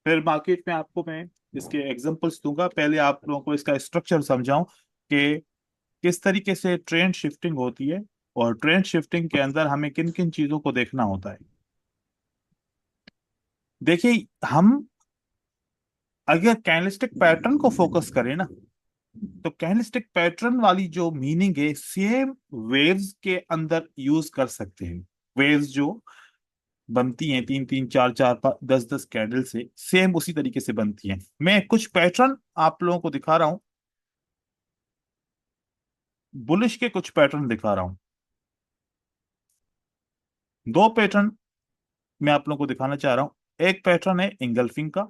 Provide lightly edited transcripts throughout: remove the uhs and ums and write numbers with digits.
फिर मार्केट में आपको मैं इसके एग्जांपल्स दूंगा। पहले आप लोगों को इसका स्ट्रक्चर समझाऊं कि किस तरीके से ट्रेंड शिफ्टिंग होती है, और ट्रेंड शिफ्टिंग के अंदर हमें किन किन चीजों को देखना होता है। देखिए, हम अगर कैंडलस्टिक पैटर्न को फोकस करें ना, तो कैंडलस्टिक पैटर्न वाली जो मीनिंग है सेम वेव्स के अंदर यूज कर सकते हैं। वेव्स जो बनती हैं 3 3 4 4 10 10 कैंडल से, सेम उसी तरीके से बनती हैं। मैं कुछ पैटर्न आप लोगों को दिखा रहा हूं, बुलिश के कुछ पैटर्न दिखा रहा हूं। दो पैटर्न मैं आप लोगों को दिखाना चाह रहा हूं। एक पैटर्न है इंगल्फिंग का,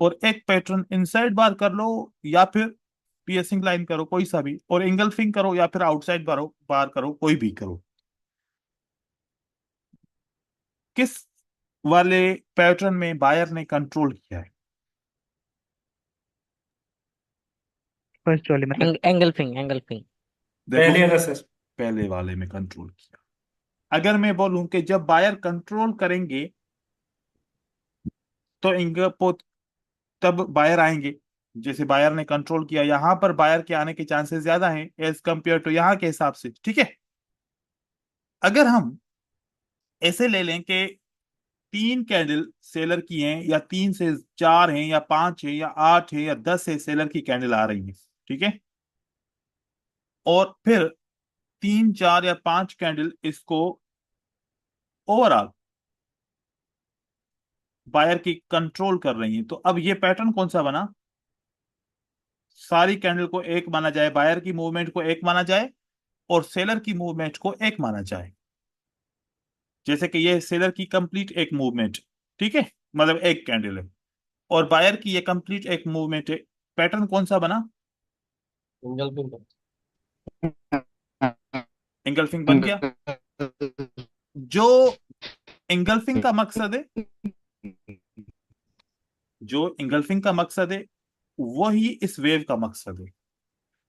और एक पैटर्न इनसाइड बार कर लो या फिर पियर्सिंग लाइन करो, कोई सा भी, और इंगल्फिंग करो या फिर आउटसाइड बार करो, कोई भी करो। किस वाले पैटर्न में बायर ने कंट्रोल किया है? फर्स्ट वाले मतलब। Engulfing engulfing. देखो, पहले वाला सर। पहले वाले में कंट्रोल किया। अगर मैं बोलूं कि जब बायर कंट्रोल करेंगे तो तब बायर आएंगे। जैसे बायर ने कंट्रोल किया, यहां पर बायर के आने के चांसेस ज्यादा हैं एज कंपेयर टू यहां के हिसाब से, ठीक है। अगर हम ऐसे ले लें कि 3 कैंडल सेलर की हैं, या 3 से 4 हैं, या 5 है, या 8 है, या 10 है, सेलर की कैंडल आ रही है, ठीक है। और फिर 3 4 या 5 कैंडल इसको ओवरऑल बायर की कंट्रोल कर रही हैं। तो अब ये पैटर्न कौन सा बना? सारी कैंडल को एक माना जाए, बायर की मूवमेंट को एक माना जाए, और सेलर की मूवमेंट को एक माना जाए। जैसे कि ये सेलर की कंप्लीट एक मूवमेंट, ठीक है, मतलब एक कैंडल है, और बायर की ये कंप्लीट एक मूवमेंट है। पैटर्न कौन सा बना? Single pin. इंगल्फिंग बन गया। जो इंगल्फिंग का मकसद है, जो इंगल्फिंग का मकसद है, वही इस वेव का मकसद है।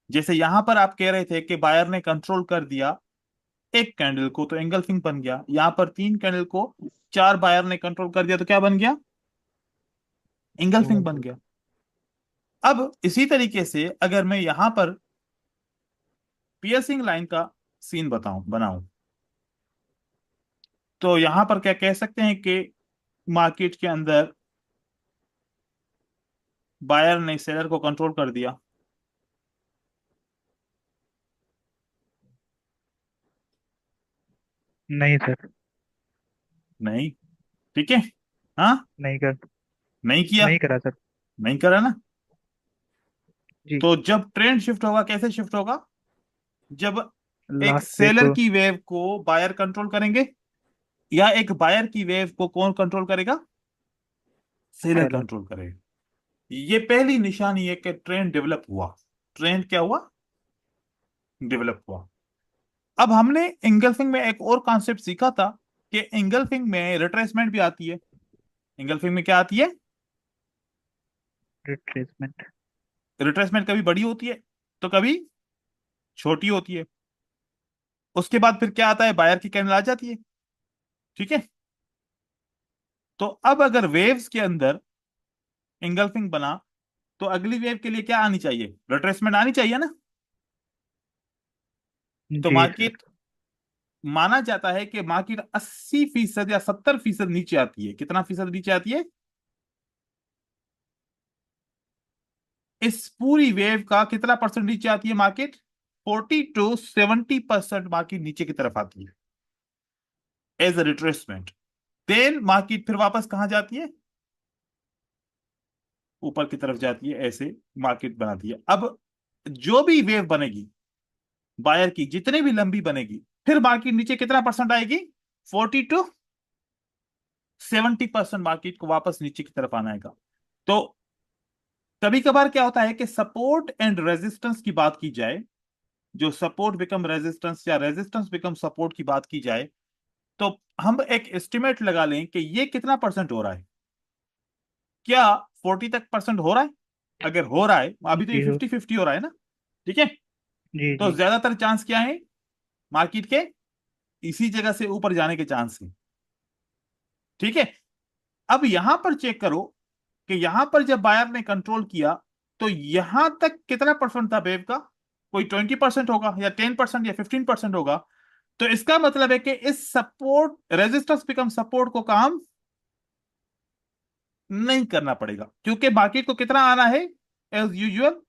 जैसे यहां पर आप कह रहे थे कि बायर ने कंट्रोल कर दिया एक कैंडल को, तो एंगल्फिंग बन गया। यहां पर 3 कैंडल को 4 बायर ने कंट्रोल कर दिया, तो क्या बन गया? एंगल्फिंग सिंगल बन पिन। गया। अब इसी तरीके से अगर मैं यहां पर पियर्सिंग लाइन का सीन बनाऊं, तो यहां पर क्या कह सकते हैं कि मार्केट के अंदर बायर ने सेलर को कंट्रोल कर दिया। नहीं सर। नहीं, ठीक है। हाँ, नहीं कर। नहीं किया, नहीं करा सर। नहीं करा ना। जी। तो जब ट्रेंड शिफ्ट होगा, कैसे शिफ्ट होगा? जब एक लास्ट पे सेलर को। की वेव को बायर कंट्रोल करेंगे, या एक बायर की वेव को कौन कंट्रोल करेगा? Seller seller. कंट्रोल करेगा। ये पहली निशानी है कि ट्रेंड डेवलप हुआ। ट्रेंड क्या हुआ? डेवलप हुआ। अब हमने इंगल्फिंग में एक और कॉन्सेप्ट सीखा था कि इंगल्फिंग में रिट्रेसमेंट भी आती है। इंगल्फिंग में क्या आती है? रिट्रेसमेंट। रिट्रेसमेंट कभी बड़ी होती है, तो कभी छोटी होती है। उसके बाद फिर क्या आता है? बायर की कैंडल आ जाती है, ठीक है। तो अब अगर वेव्स के अंदर इंगल्फिंग बना, तो अगली वेव के लिए क्या आनी चाहिए? रिट्रेसमेंट आनी चाहिए ना। तो जी सर। मार्केट, माना जाता है कि मार्केट 80% या 70% नीचे आती है। कितना फीसद नीचे आती है? इस पूरी वेव का कितना परसेंट नीचे आती है मार्केट? 40 to 70% मार्केट नीचे की तरफ आती है as a retracement. Then market फिर वापस कहां जाती है? ऊपर की तरफ जाती है। ऐसे मार्केट बनाती है। अब जो भी वेव बनेगी बायर की, जितनी भी लंबी बनेगी, फिर मार्केट नीचे कितना परसेंट आएगी? 40 to 70% मार्केट को वापस नीचे की तरफ आना आएगा। तो कभी कभार क्या होता है कि सपोर्ट एंड रेजिस्टेंस की बात की जाए, जो सपोर्ट बिकम रेजिस्टेंस या रेजिस्टेंस बिकम सपोर्ट की बात की जाए, तो हम एक एस्टिमेट लगा लें कि ये कितना परसेंट हो रहा है। क्या 40 तक परसेंट हो रहा है? अगर हो रहा है, अभी तो ये जी हो। 50-50 हो रहा है ना, ठीक है। जी तो जी। ज्यादातर चांस क्या है मार्केट के? इसी जगह से ऊपर जाने के चांस है, ठीक है। अब यहां पर चेक करो कि यहां पर जब बायर ने कंट्रोल किया तो यहां तक कितना परसेंट था वेव का, कोई 20% होगा या 10% या 15% होगा। तो इसका मतलब है कि इस सपोर्ट रेजिस्टेंस बिकम सपोर्ट को काम नहीं करना पड़ेगा, क्योंकि मार्केट को कितना आना है, एज यूजुअल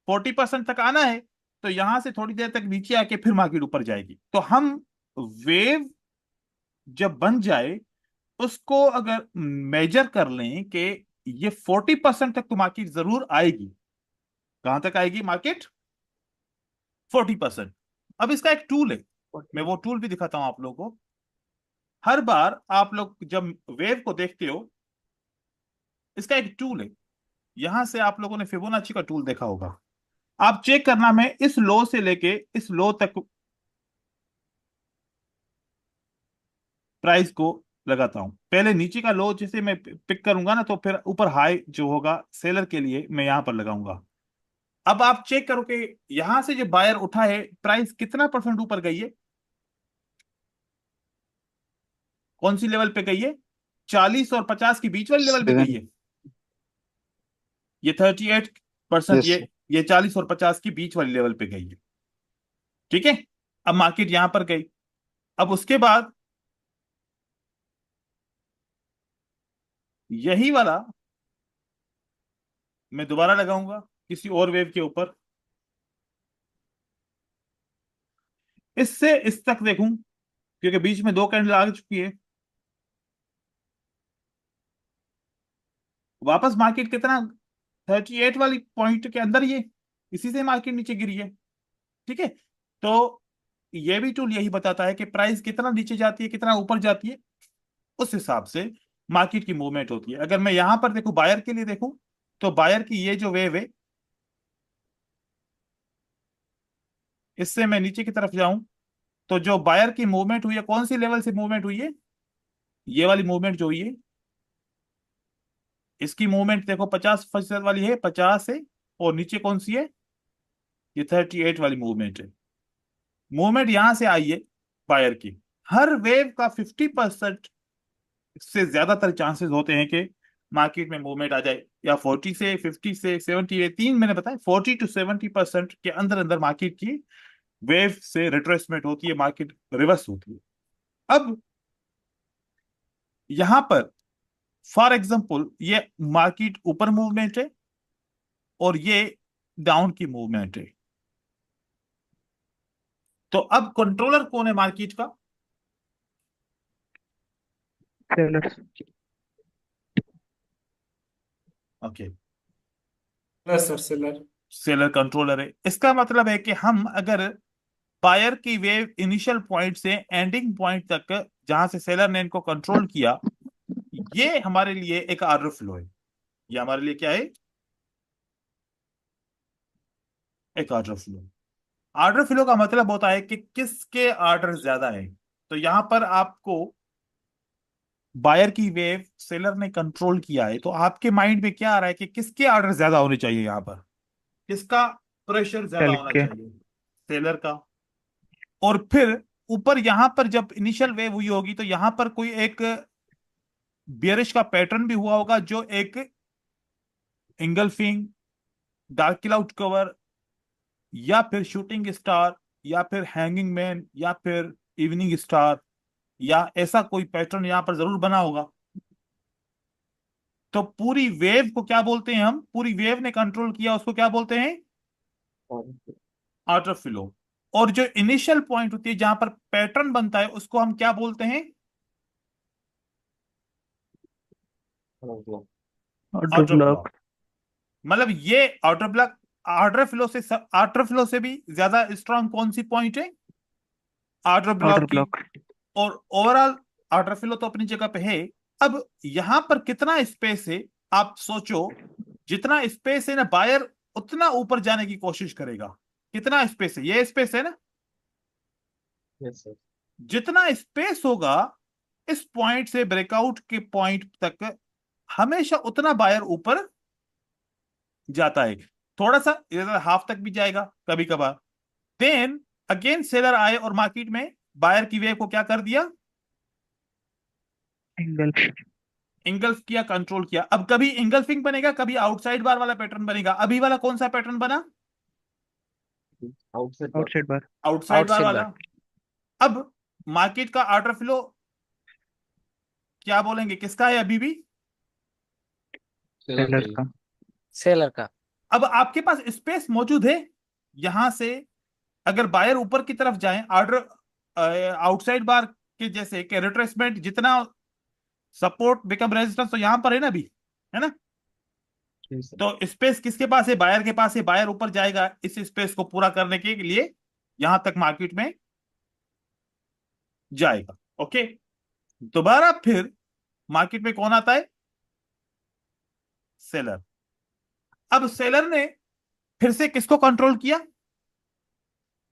40% तक आना है। तो यहां से थोड़ी देर तक नीचे आके फिर मार्केट ऊपर जाएगी। तो हम वेव जब बन जाए उसको अगर मेजर कर लें कि ये 40% तक तो मार्केट जरूर आएगी। कहां तक आएगी मार्केट? 40%। अब इसका एक टूल है, मैं वो टूल भी दिखाता हूं आप लोगों को। हर बार आप लोग जब वेव को देखते हो, इसका एक टूल है। यहां से आप लोगों ने फिबोनाची का टूल देखा होगा। आप चेक करना, मैं इस लो से लेके इस लो तक प्राइस को लगाता हूं। पहले नीचे का लो जैसे मैं पिक करूंगा ना, तो फिर ऊपर हाई जो होगा सेलर के लिए मैं यहां पर लगाऊंगा। अब आप चेक करो कि यहां से जो बायर उठा है, प्राइस कितना परसेंट ऊपर गई है, कौन सी लेवल पे गई है? 40 और 50 के बीच वाली लेवल पे गई सेवन। है। ये 38%, यस ये सर। ये 40 और 50 के बीच वाली लेवल पे गई है। ठीक है। अब मार्केट यहां पर गई। अब उसके बाद यही वाला मैं दोबारा लगाऊंगा किसी और वेव के ऊपर, इससे इस तक देखूं, क्योंकि बीच में दो कैंडल आ चुकी है। वापस मार्केट कितना, 38 वाली पॉइंट के अंदर, ये इसी से मार्केट नीचे गिरी है। ठीक है। तो ये भी टूल यही बताता है कि प्राइस कितना नीचे जाती है कितना ऊपर जाती है, उस हिसाब से मार्केट की मूवमेंट होती है। अगर मैं यहां पर देखूं, बायर के लिए देखूं, तो बायर की ये जो वेव है, इससे मैं नीचे की तरफ जाऊं, तो जो बायर की मूवमेंट हुई है, कौन सी लेवल से मूवमेंट हुई है? ये वाली मूवमेंट जो हुई है, इसकी मूवमेंट देखो 50% वाली है, 50 है। और नीचे कौन सी है? ये 38 वाली मूवमेंट है। मूवमेंट यहां से आई है बायर की। हर वेव का 50% से ज्यादातर चांसेस होते हैं कि मार्केट में मूवमेंट आ जाए, या 40 से 50 से 70, तीन मैंने बताया, 40 to 70% के अंदर अंदर मार्केट की वेव से रिट्रेसमेंट होती है, मार्केट रिवर्स होती है। अब यहां पर फॉर एग्जांपल ये मार्केट ऊपर मूवमेंट है और ये डाउन की मूवमेंट है। तो अब कंट्रोलर कौन है मार्केट का? Sellers. Okay, yes sir seller. Seller controller है। इसका मतलब है कि हम अगर बायर की वेव इनिशियल पॉइंट से एंडिंग पॉइंट तक जहां से सेलर ने इनको कंट्रोल किया, ये हमारे लिए एक ऑर्डर फ्लो है। ये हमारे लिए क्या है? एक ऑर्डर फ्लो। ऑर्डर फ्लो का मतलब होता है कि किसके ऑर्डर ज्यादा है। तो यहां पर आपको बायर की वेव सेलर ने कंट्रोल किया है, तो आपके माइंड में क्या आ रहा है कि किसके ऑर्डर ज्यादा होने चाहिए, यहां पर किसका प्रेशर ज्यादा सेल होना के। चाहिए? सेलर का। और फिर ऊपर यहां पर जब इनिशियल वेव हुई होगी, तो यहां पर कोई एक बियरिश का पैटर्न भी हुआ होगा, जो एक इंगल्फिंग, डार्क क्लाउड कवर, या फिर शूटिंग स्टार, या फिर हैंगिंग मैन, या फिर इवनिंग स्टार, या ऐसा कोई पैटर्न यहां पर जरूर बना होगा। तो पूरी वेव को क्या बोलते हैं हम? पूरी वेव ने कंट्रोल किया उसको क्या बोलते हैं? Outer flow. और जो इनिशियल पॉइंट होती है जहां पर पैटर्न बनता है, उसको हम क्या बोलते हैं? Order outer block. ब्लॉक। मतलब ये आउटर ब्लॉक, आउटर फ्लो से भी ज्यादा स्ट्रांग कौन सी पॉइंट है? आउटर ऑर्डर ब्लॉक की। ब्लॉक। और ओवरऑल आउटर फ्लो तो अपनी जगह पे है। अब यहां पर कितना स्पेस है? आप सोचो, जितना स्पेस है ना, बायर उतना ऊपर जाने की कोशिश करेगा। कितना स्पेस है? ये स्पेस है ना। Yes sir. जितना स्पेस होगा इस पॉइंट से ब्रेकआउट के पॉइंट तक, हमेशा उतना बायर ऊपर जाता है। थोड़ा सा इधर हाफ तक भी जाएगा कभी कभार। देन अगेन सेलर आए और मार्केट में बायर की वेव को क्या कर दिया? इंगल्फ। इंगल्फ किया, कंट्रोल किया। अब कभी इंगल्फिंग बनेगा, कभी आउटसाइड बार वाला पैटर्न बनेगा। अभी वाला कौन सा पैटर्न बना? आउटसाइड बार। आउटसाइड बार। आउटसाइड बार आउटसाइड वाला। बार। अब मार्केट का ऑर्डर फ्लो क्या बोलेंगे, किसका है अभी भी? सेलर का सेलर ही। का। सेलर का। अब आपके पास स्पेस मौजूद है यहां से। अगर बायर ऊपर की तरफ जाएं, ऑर्डर आउटसाइड बार के जैसे कि रिट्रेसमेंट जितना सपोर्ट बिकम रेजिस्टेंस तो यहां पर है ना अभी, है ना? जी सर। तो स्पेस किसके पास है? बायर के पास है। बायर ऊपर जाएगा इस स्पेस को पूरा करने के लिए, यहां तक मार्केट में जाएगा। ओके, दोबारा फिर मार्केट में कौन आता है? सेलर। अब सेलर ने फिर से किसको कंट्रोल किया?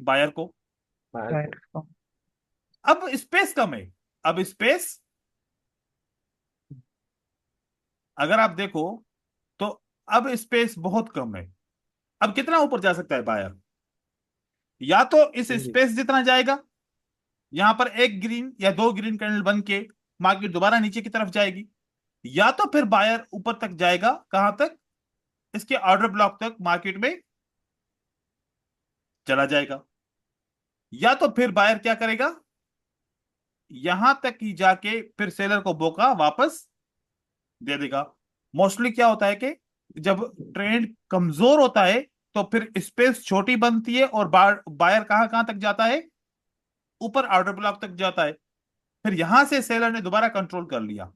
बायर को। बायर को। बायर को। अब स्पेस कम है। अब स्पेस अगर आप देखो तो अब स्पेस बहुत कम है। अब कितना ऊपर जा सकता है बायर? या तो इस जी। स्पेस जितना जाएगा, यहां पर एक ग्रीन या दो ग्रीन कैंडल बन के मार्केट दोबारा नीचे की तरफ जाएगी। या तो फिर बायर ऊपर तक जाएगा, कहां तक? इसके ऑर्डर ब्लॉक तक मार्केट में चला जाएगा। या तो फिर बायर क्या करेगा? यहां तक ही जाके फिर सेलर को मौका वापस दे देगा। मोस्टली क्या होता है कि जब ट्रेंड कमजोर होता है तो फिर स्पेस छोटी बनती है और बायर कहां कहां तक जाता है? ऊपर ऑर्डर ब्लॉक तक जाता है। फिर यहां से सेलर ने दोबारा कंट्रोल कर लिया।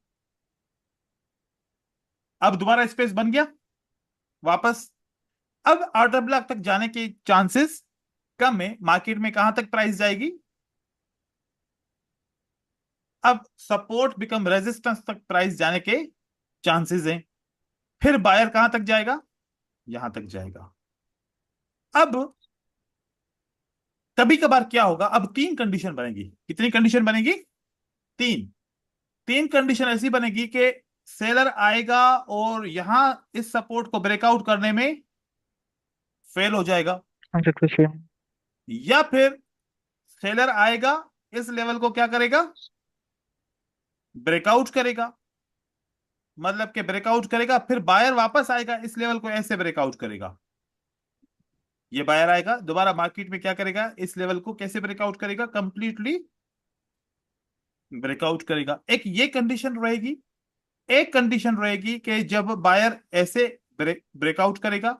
अब दोबारा स्पेस बन गया वापस। अब ऑर्डर ब्लॉक तक जाने के चांसेस कम है। मार्केट में कहां तक प्राइस जाएगी? अब सपोर्ट बिकम रेजिस्टेंस तक प्राइस जाने के चांसेस हैं। फिर बायर कहां तक जाएगा? यहां तक जाएगा। अब कभी कभार क्या होगा, अब तीन कंडीशन बनेगी। कितनी कंडीशन बनेगी? तीन। तीन कंडीशन ऐसी बनेगी कि सेलर आएगा और यहां इस सपोर्ट को ब्रेकआउट करने में फेल हो जाएगा। अनसक्सेसफुल। या फिर सेलर आएगा, इस लेवल को क्या करेगा? ब्रेकआउट करेगा। मतलब कि ब्रेकआउट करेगा, फिर बायर वापस आएगा, इस लेवल को ऐसे ब्रेकआउट करेगा। ये बायर आएगा दोबारा मार्केट में, क्या करेगा? इस लेवल को कैसे ब्रेकआउट करेगा? कंप्लीटली ब्रेकआउट करेगा। एक ये कंडीशन रहेगी। एक कंडीशन रहेगी कि जब बायर ऐसे ब्रेकआउट करेगा।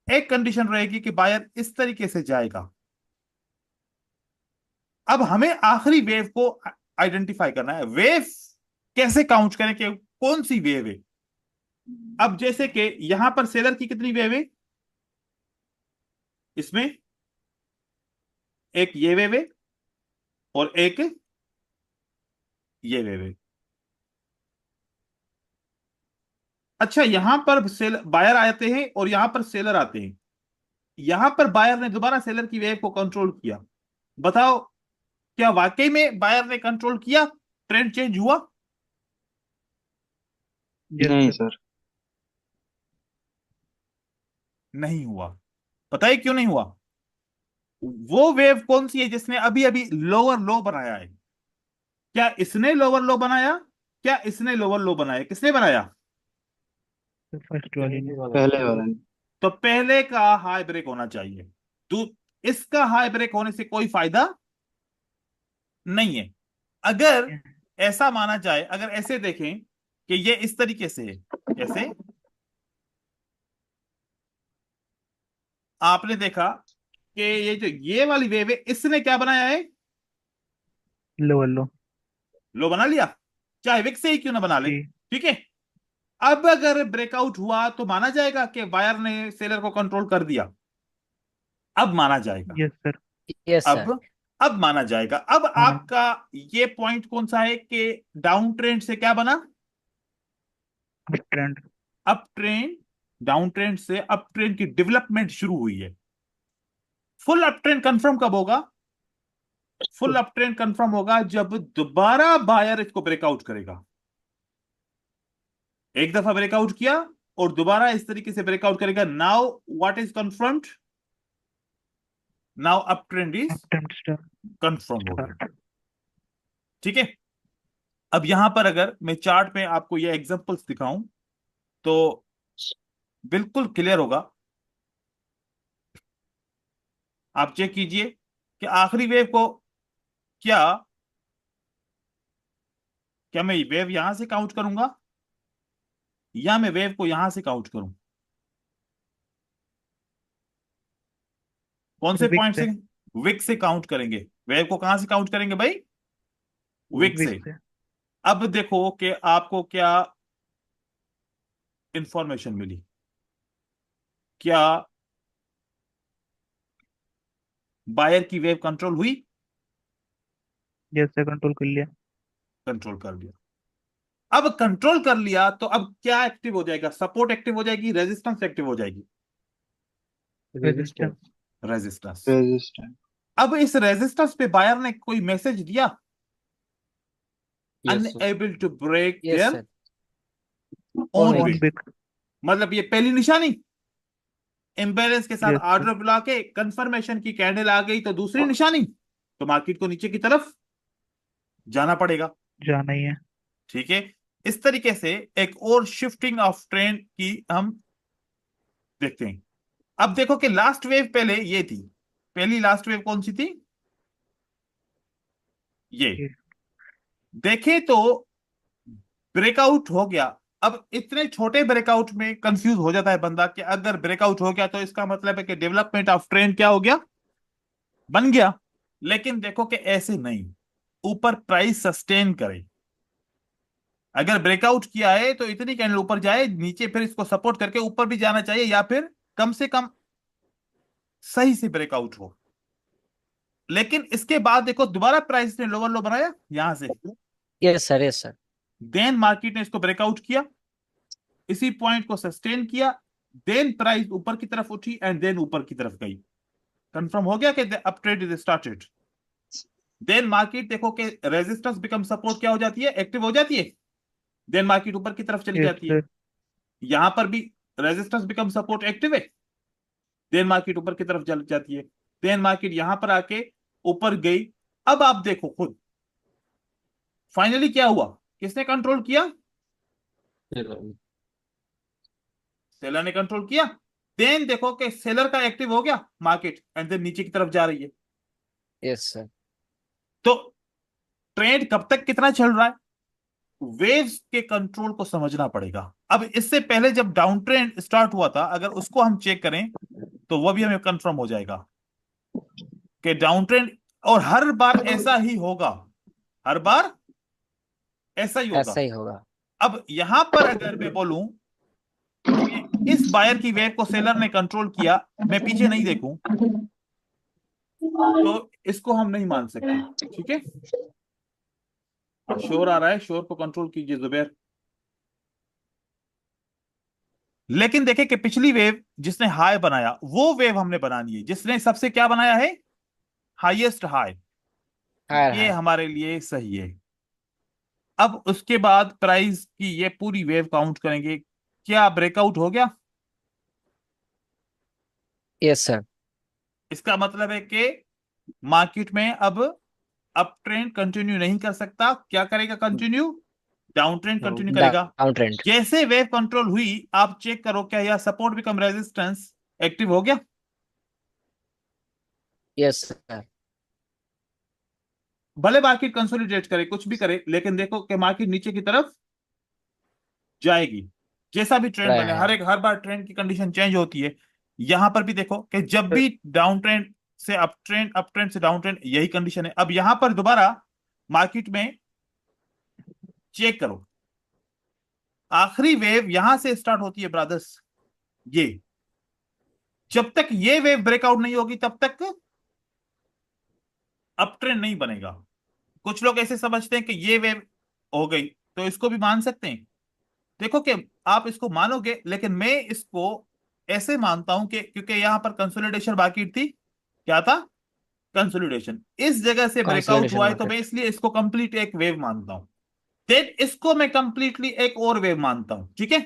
एक कंडीशन रहेगी कि बायर इस तरीके से जाएगा। अब हमें आखिरी वेव को आइडेंटिफाई करना है। वेव कैसे काउंट करें कि कौन सी वेव है? अब जैसे कि यहां पर सेलर की कितनी वेव है? इसमें एक ये वेव है और एक ये वेव है। अच्छा, यहां पर सेल बायर आते हैं और यहां पर सेलर आते हैं। यहां पर बायर ने दोबारा सेलर की वेव को कंट्रोल किया। बताओ, क्या वाकई में बायर ने कंट्रोल किया? ट्रेंड चेंज हुआ? यस नहीं सर। सर। नहीं हुआ। पता है क्यों नहीं हुआ? वो वेव कौन सी है जिसने अभी अभी लोअर लो बनाया है? क्या इसने लोअर लो बनाया? क्या इसने लोअर लो बनाया? किसने बनाया? फर्स्ट वाली ने। पहले वाला। पहले वाला नहीं। तो पहले का हाई ब्रेक होना चाहिए। तो इसका हाई ब्रेक होने से कोई फायदा नहीं है। अगर ऐसा माना जाए, अगर ऐसे देखें कि ये इस तरीके से है, कैसे? आपने देखा कि ये जो ये वाली वेव है, इसने क्या बनाया है? लोअर लो। लो बना लिया, चाहे विक से ही क्यों ना बना ले। जी। ठीक है। अब अगर ब्रेकआउट हुआ तो माना जाएगा कि बायर ने सेलर को कंट्रोल कर दिया। अब माना जाएगा। Yes sir. Yes sir. अब माना जाएगा। अब माना। आपका ये पॉइंट कौन सा है कि डाउन ट्रेंड से क्या बना? Up trend. Up trend. Down trend से अप ट्रेंड की डेवलपमेंट शुरू हुई है। फुल अप ट्रेंड कंफर्म कब होगा? फुल अप ट्रेंड कंफर्म होगा जब दोबारा बायर इसको ब्रेकआउट करेगा। एक दफा ब्रेकआउट किया और दोबारा इस तरीके से ब्रेकआउट करेगा। Now what is confirmed? Now up trend is up trend confirm हो गया। स्टार्ट। ठीक है। अब यहां पर अगर मैं चार्ट में आपको ये एग्जांपल्स दिखाऊं तो बिल्कुल क्लियर होगा। आप चेक कीजिए कि आखिरी वेव को क्या क्या मैं वेव यहां से काउंट करूंगा या मैं वेव को यहां से काउंट करूं? कौन से विक पॉइंट से। से? विक से काउंट करेंगे। वेव को कहां से काउंट करेंगे भाई? विक विक से। से। अब देखो कि आपको क्या इंफॉर्मेशन मिली। क्या बायर की वेव कंट्रोल हुई? यस सर, कंट्रोल कर लिया। कंट्रोल कर लिया। अब कंट्रोल कर लिया तो अब क्या एक्टिव हो जाएगा? सपोर्ट एक्टिव हो जाएगी, रेजिस्टेंस एक्टिव हो जाएगी। रेजिस्टेंस। रेजिस्टेंस। resistance, अब इस रेजिस्टेंस पे बायर ने कोई मैसेज दिया, yes sir, unable to break yes there sir. Own Own on way. wick। Wick. मतलब ये पहली निशानी, इम्बैलेंस के साथ यस सर। ऑर्डर बुला के कंफर्मेशन की कैंडल आ गई तो दूसरी निशानी, तो मार्केट को नीचे की तरफ जाना पड़ेगा। जाना ही है। ठीक है। इस तरीके से एक और शिफ्टिंग ऑफ ट्रेंड की हम देखते हैं। अब देखो कि लास्ट वेव पहले ये थी। पहली लास्ट वेव कौन सी थी? ये। ये देखें तो ब्रेकआउट हो गया। अब इतने छोटे ब्रेकआउट में कंफ्यूज हो जाता है बंदा कि अगर ब्रेकआउट हो गया तो इसका मतलब है कि डेवलपमेंट ऑफ ट्रेंड क्या हो गया? बन गया। लेकिन देखो कि ऐसे नहीं, ऊपर प्राइस सस्टेन करे। अगर ब्रेकआउट किया है तो इतनी कैंडल ऊपर जाए, नीचे फिर इसको सपोर्ट करके ऊपर भी जाना चाहिए, या फिर कम से कम सही से ब्रेकआउट हो। लेकिन इसके बाद देखो दोबारा प्राइस ने लोअर लो बनाया यहां से। Yes sir, yes sir. Then market ने इसको ब्रेकआउट किया, इसी पॉइंट को सस्टेन किया, देन प्राइस ऊपर की तरफ उठी एंड देन ऊपर की तरफ गई। कंफर्म हो गया कि up trade is started. Then market देखो कि रेजिस्टेंस बिकम सपोर्ट क्या हो जाती है? एक्टिव हो जाती है। देन मार्केट ऊपर की तरफ चली यस जाती है। सर। यहां पर भी रेजिस्टेंस बिकम सपोर्ट एक्टिव है। देन मार्केट ऊपर की तरफ चल जाती है। देन मार्केट यहां पर आके ऊपर गई। अब आप देखो खुद, फाइनली क्या हुआ? किसने कंट्रोल किया? seller, सेलर ने कंट्रोल किया। देन देखो कि सेलर का एक्टिव हो गया मार्केट एंड देन नीचे की तरफ जा रही है। Yes sir. तो ट्रेंड कब तक कितना चल रहा है? वेव्स के कंट्रोल को समझना पड़ेगा। अब इससे पहले जब डाउन ट्रेंड स्टार्ट हुआ था, अगर उसको हम चेक करें तो वह भी हमें कंफर्म हो जाएगा कि डाउन ट्रेंड, और हर बार ऐसा ही होगा। हर बार ऐसा ही होगा। ऐसा ही होगा। अब यहां पर अगर मैं बोलूं कि इस बायर की वेव को सेलर ने कंट्रोल किया, मैं पीछे नहीं देखूं, तो इसको हम नहीं मान सकते। ठीक है। शोर आ रहा है, शोर को कंट्रोल कीजिए जुबैर। लेकिन देखें कि पिछली वेव जिसने हाई बनाया वो वेव हमने बनानी है जिसने सबसे क्या बनाया है? Highest high. हायर ये हाई। हमारे लिए सही है। अब उसके बाद प्राइस की ये पूरी वेव काउंट करेंगे। क्या ब्रेकआउट हो गया? Yes sir. इसका मतलब है कि मार्केट में अब अप ट्रेंड कंटिन्यू नहीं कर सकता। क्या करेगा? कंटिन्यू डाउन ट्रेंड कंटिन्यू करेगा। Down trend. जैसे वेव कंट्रोल हुई, आप चेक करो क्या यह सपोर्ट बिकम रेजिस्टेंस एक्टिव हो गया? Yes sir. भले मार्केट कंसोलिडेट करे, कुछ भी करे, लेकिन देखो कि मार्केट नीचे की तरफ जाएगी। जैसा भी ट्रेंड ट्राई बने, है। हर बार ट्रेंड की कंडीशन चेंज होती है। यहां पर भी देखो कि जब भी डाउन ट्रेंड से अप ट्रेंड, अप ट्रेंड से डाउन ट्रेंड, यही कंडीशन है। अब यहां पर दोबारा मार्केट में चेक करो, आखिरी वेव यहां से स्टार्ट होती है ब्रदर्स। ये जब तक ये वेव ब्रेकआउट नहीं होगी तब तक अप ट्रेंड नहीं बनेगा। कुछ लोग ऐसे समझते हैं कि ये वेव हो गई तो इसको भी मान सकते हैं। देखो कि आप इसको मानोगे, लेकिन मैं इसको ऐसे मानता हूं कि क्योंकि यहां पर कंसोलिडेशन बाकी थी। क्या था? कंसोलिडेशन। इस जगह से ब्रेकआउट कंसोलिडेशन हुआ है तो मैं मार्केट। इसलिए इसको कंप्लीट एक वेव मानता हूं। देन इसको मैं कंप्लीटली एक और वेव मानता हूं। ठीक है।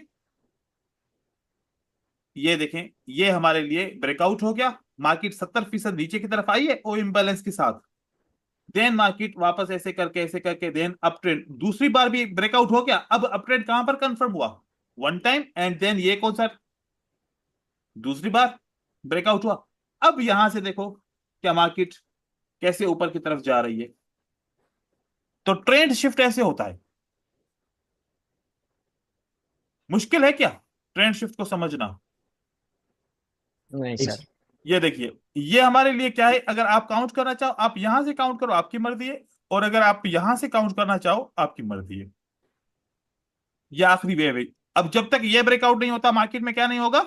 ये देखें, ये हमारे लिए ब्रेकआउट हो गया। मार्केट 70% नीचे की तरफ आई है ओ इम्बैलेंस के साथ। देन मार्केट वापस ऐसे करके देन अप ट्रेंड, दूसरी बार भी ब्रेकआउट हो गया। अब अप ट्रेंड कहां पर कंफर्म हुआ? वन टाइम, एंड देन ये कौन सा, दूसरी बार ब्रेकआउट हुआ। अब यहां से देखो क्या मार्केट कैसे ऊपर की तरफ जा रही है। तो ट्रेंड शिफ्ट ऐसे होता है। मुश्किल है क्या ट्रेंड शिफ्ट को समझना? नहीं एक सर। ये देखिए, ये हमारे लिए क्या है, अगर आप काउंट करना चाहो आप यहां से काउंट करो, आपकी मर्जी है। और अगर आप यहां से काउंट करना चाहो आपकी मर्जी है। ये आखिरी वेव है। अब जब तक ये ब्रेकआउट नहीं होता मार्केट में क्या नहीं होगा?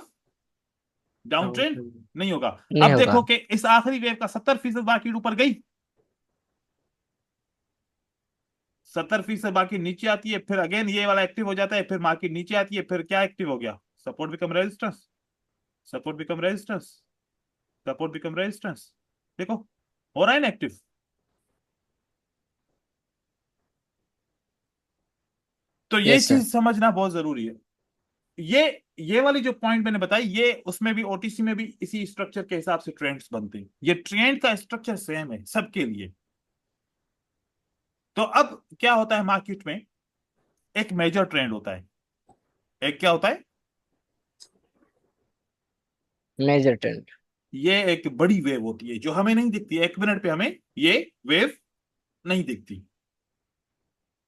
Down down trend trend. नहीं होगा। नहीं अब होगा। देखो कि इस आखिरी वेव का 70% मार्केट ऊपर गई, 70% बाकी नीचे आती है, फिर अगेन ये वाला एक्टिव हो जाता है, फिर मार्केट नीचे आती है, फिर क्या एक्टिव हो गया? Support become resistance, support become resistance, support become resistance. देखो हो रहा है ना एक्टिव। तो ये यस सर। चीज समझना बहुत जरूरी है। ये ये वाली जो पॉइंट मैंने बताई, ये उसमें भी ओटीसी में भी इसी स्ट्रक्चर के हिसाब से ट्रेंड्स बनते हैं। ये ट्रेंड का स्ट्रक्चर सेम है सबके लिए। तो अब क्या होता है मार्केट में, एक मेजर ट्रेंड होता है। एक क्या होता है? Major trend. ये एक बड़ी वेव होती है जो हमें नहीं दिखती, एक मिनट पे हमें ये वेव नहीं दिखती।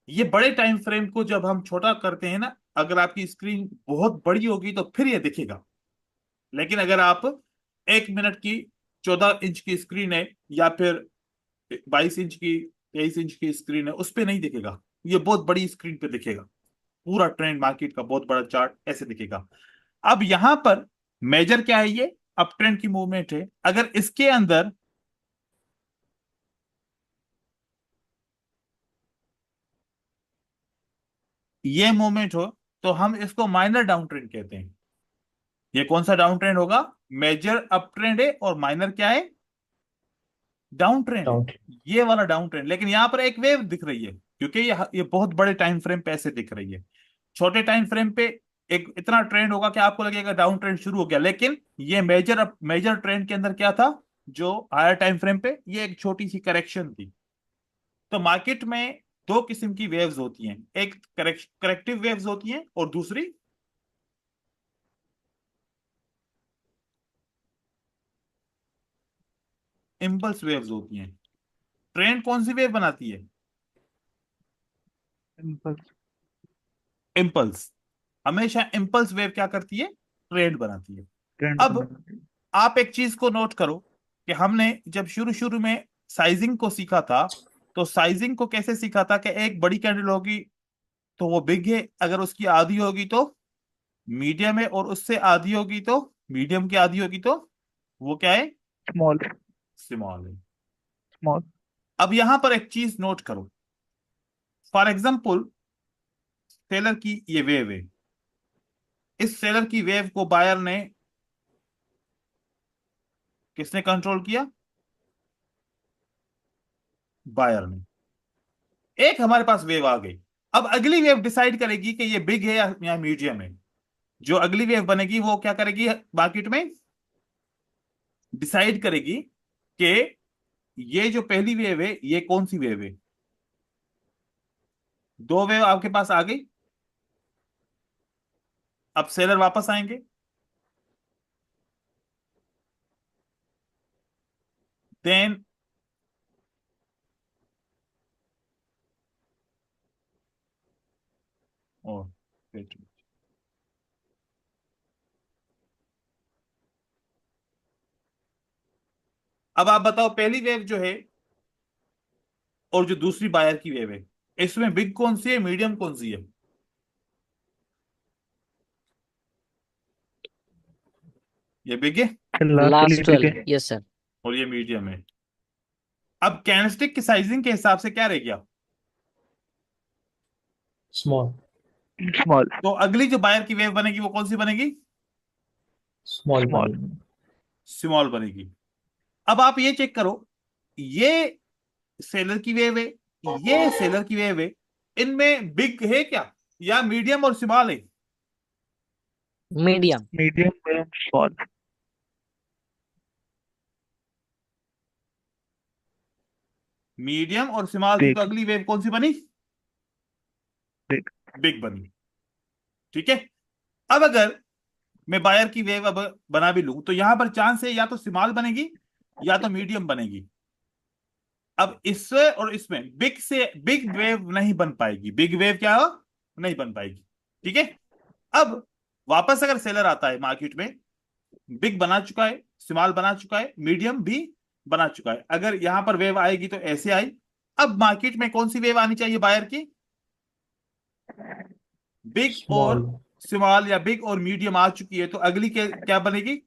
ये बड़े टाइम फ्रेम को जब हम छोटा करते हैं ना, अगर आपकी स्क्रीन बहुत बड़ी होगी तो फिर ये दिखेगा। लेकिन अगर आप 1 मिनट की 14 इंच की स्क्रीन है, या फिर 22 इंच की, 23 इंच की स्क्रीन है, उस पे नहीं दिखेगा। ये बहुत बड़ी स्क्रीन पे दिखेगा। पूरा ट्रेंड मार्केट का बहुत बड़ा चार्ट ऐसे दिखेगा। अब यहां पर मेजर क्या है? ये अप ट्रेंड की मूवमेंट है। अगर इसके अंदर ये मूवमेंट हो तो हम इसको माइनर डाउन ट्रेंड कहते हैं। ये कौन सा डाउन ट्रेंड होगा? मेजर अप ट्रेंड है और माइनर क्या है? डाउन ट्रेंड है। डाउन ये वाला डाउन ट्रेंड, लेकिन यहां पर एक वेव दिख रही है क्योंकि ये बहुत बड़े टाइम फ्रेम पे ऐसे दिख रही है। छोटे टाइम फ्रेम पे एक इतना ट्रेंड होगा कि आपको लगेगा डाउन ट्रेंड शुरू हो गया, लेकिन ये मेजर ट्रेंड के अंदर क्या था? जो हायर टाइम फ्रेम पे ये एक छोटी सी करेक्शन थी। तो मार्केट में दो किस्म की वेव्स होती हैं, एक करेक्टिव वेव्स होती हैं और दूसरी इम्पल्स वेव्स होती हैं। ट्रेंड कौन सी वेव बनाती है? इम्पल्स। इम्पल्स। हमेशा इम्पल्स वेव क्या करती है? ट्रेंड बनाती है। ट्रेंड अब बना। आप एक चीज को नोट करो कि हमने जब शुरू शुरू में साइजिंग को सीखा था, तो साइजिंग को कैसे सीखा था कि एक बड़ी कैंडल होगी तो वो बिग है, अगर उसकी आधी होगी तो मीडियम है, और उससे आधी होगी तो मीडियम की आधी होगी तो वो क्या है? स्मॉल। स्मॉल है। स्मॉल। अब यहां पर एक चीज नोट करो। फॉर एग्जाम्पल सेलर की ये वेव है। इस सेलर की वेव को बायर ने, किसने कंट्रोल किया? बायर ने। एक हमारे पास वेव आ गई। अब अगली वेव डिसाइड करेगी कि ये बिग है या मीडियम है। जो अगली वेव बनेगी वो क्या करेगी मार्केट में? डिसाइड करेगी कि ये जो पहली वेव है ये कौन सी वेव है। दो वेव आपके पास आ गई। अब सेलर वापस आएंगे। देन और अब आप बताओ, पहली वेव जो है और जो दूसरी बायर की वेव है, इसमें बिग कौन सी है, मीडियम कौन सी है? ये बिग है लास्ट वाली लास्ट बिक वाली। है। Yes sir. और ये मीडियम है। अब कैंडलस्टिक की साइजिंग के हिसाब से क्या रह गया? स्मॉल। स्मॉल। तो अगली जो बायर की वेव बनेगी वो कौन सी बनेगी? Small small. बनेगी। स्मॉल बनेगी। अब आप ये चेक करो, ये सेलर की वेव है, ये सेलर की वेव है, इनमें बिग है क्या या मीडियम और स्मॉल है? Medium. Medium and small. Medium और स्मॉल थी, तो बिग अगली वेव कौन सी बनी? बिग बिग बनी। ठीक है। अब अगर मैं बायर की वेव अब बना भी लूं, तो यहां पर चांस है या तो स्मॉल बनेगी या तो मीडियम बनेगी। अब इससे और इसमें बिग से बिग वेव नहीं बन पाएगी, बिग वेव क्या हो, नहीं बन पाएगी। ठीक है। अब वापस अगर सेलर आता है मार्केट में, बिग बना चुका है, स्मॉल बना चुका है, मीडियम भी बना चुका है, अगर यहां पर वेव आएगी तो ऐसे आई। अब मार्केट में कौन सी वेव आनी चाहिए बायर की? बिग और Small. स्मॉल या बिग और मीडियम आ चुकी है, तो अगली क्या बनेगी?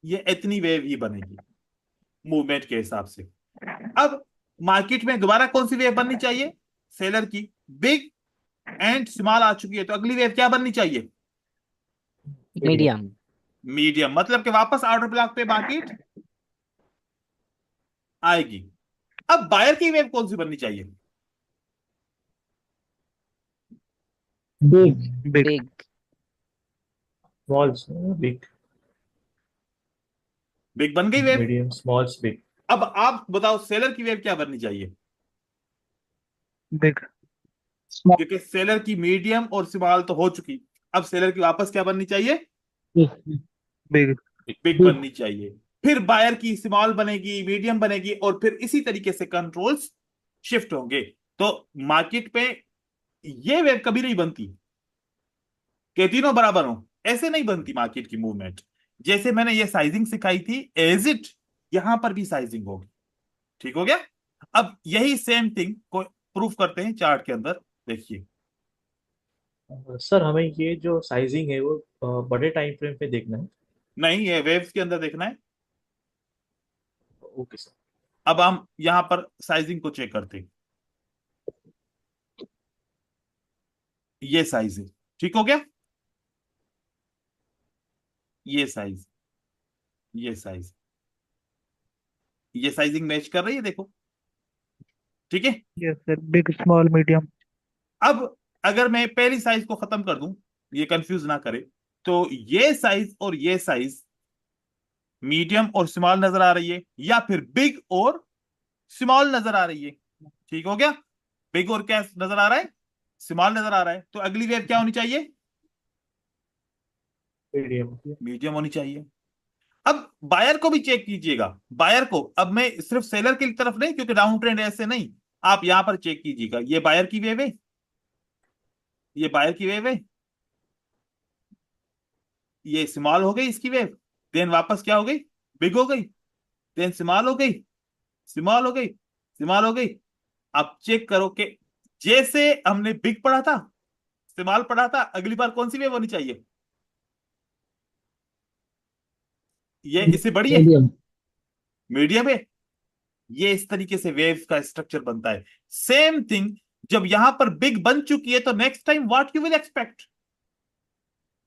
ये इतनी वेव ही बनेगी मूवमेंट के हिसाब से। अब मार्केट में दोबारा कौन सी वेव बननी चाहिए? सेलर की। बिग एंड स्मॉल आ चुकी है, तो अगली वेव क्या बननी चाहिए? Medium. मीडियम। मीडियम, मतलब कि वापस ऑर्डर ब्लॉक पे मार्केट आएगी। अब बायर की वेव कौन सी बननी चाहिए? Big. Big big. Small. Big. Big बन गई वेव। Medium. Small. Big. अब आप बताओ सेलर की वेव क्या बननी चाहिए? बिग स्मॉल क्योंकि सेलर की मीडियम और स्मॉल तो हो चुकी, अब सेलर की वापस क्या बननी चाहिए? Big. Big big Big. बननी चाहिए। फिर बायर की स्मॉल बनेगी, मीडियम बनेगी, और फिर इसी तरीके से कंट्रोल्स शिफ्ट होंगे। तो मार्केट पे ये वेव कभी नहीं बनती कि तीनों बराबर हो, ऐसे नहीं बनती मार्केट की मूवमेंट। जैसे मैंने ये साइजिंग सिखाई थी, एज इट यहां पर भी साइजिंग होगी। ठीक हो गया। अब यही सेम थिंग को प्रूफ करते हैं चार्ट के अंदर। देखिए। सर हमें ये जो साइजिंग है वो बड़े टाइम फ्रेम पे देखना है। नहीं, ये वेव्स के अंदर देखना है। Okay sir. अब हम यहां पर साइजिंग को चेक करते हैं। ये साइज है। ठीक हो गया। ये साइज, ये साइज, ये साइजिंग मैच कर रही है, देखो। ठीक है। Yes sir big small medium अब अगर मैं पहली साइज को खत्म कर दूं, ये कंफ्यूज ना करे, तो ये साइज और ये साइज मीडियम और स्मॉल नजर आ रही है, या फिर बिग और स्मॉल नजर आ रही है। ठीक हो गया। बिग और क्या नजर आ रहा है? स्मॉल नजर आ रहा है, तो अगली वेव क्या होनी चाहिए? मीडियम। मीडियम होनी चाहिए। अब बायर को भी चेक कीजिएगा। बायर को, अब मैं सिर्फ सेलर की तरफ नहीं, क्योंकि डाउन ट्रेंड ऐसे नहीं, आप यहां पर चेक कीजिएगा। ये बायर की वेव है, ये बायर की वेव है, ये स्मॉल हो गई इसकी वेव, देन वापस क्या हो गई? बिग हो गई, देन स्मॉल हो गई, स्मॉल हो गई, स्मॉल हो गई। आप चेक करो कि जैसे हमने बिग पढ़ा था, स्मॉल पढ़ा था, अगली बार कौन सी वेव होनी चाहिए? ये इससे बड़ी है, मीडियम। मीडियम है। ये इस तरीके से वेव का स्ट्रक्चर बनता है। सेम थिंग, जब यहां पर बिग बन चुकी है, तो next time what you will expect?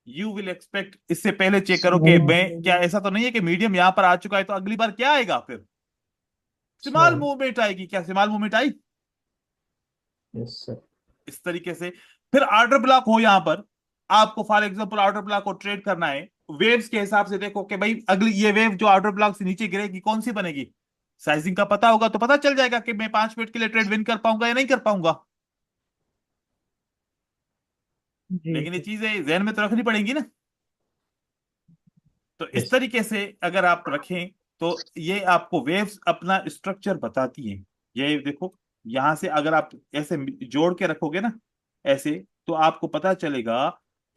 You will expect, इससे पहले चेक करो कि स्मॉल। मैं क्या, ऐसा तो नहीं है कि मीडियम यहां पर आ चुका है तो अगली बार क्या आएगा? फिर स्मॉल स्मॉल। मूवमेंट आएगी। क्या स्मॉल मूवमेंट आई? Yes sir. इस तरीके से। फिर ऑर्डर ब्लॉक हो यहां पर, आपको फॉर एग्जांपल ऑर्डर ब्लॉक को ट्रेड करना है, वेव्स के हिसाब से देखो कि भाई अगली ये वेव जो ऑर्डर ब्लॉक से नीचे गिरेगी कौन सी बनेगी। साइजिंग का पता होगा तो पता चल जाएगा कि मैं 5 मिनट के लिए ट्रेड विन कर पाऊंगा या नहीं कर पाऊंगा। जी लेकिन ये सर। चीजें जहन में तो रखनी पड़ेंगी ना। तो इस यस। तरीके से अगर आप रखें, तो ये आपको वेव्स अपना स्ट्रक्चर बताती हैं। ये देखो, यहां से अगर आप ऐसे जोड़ के रखोगे ना, ऐसे, तो आपको पता चलेगा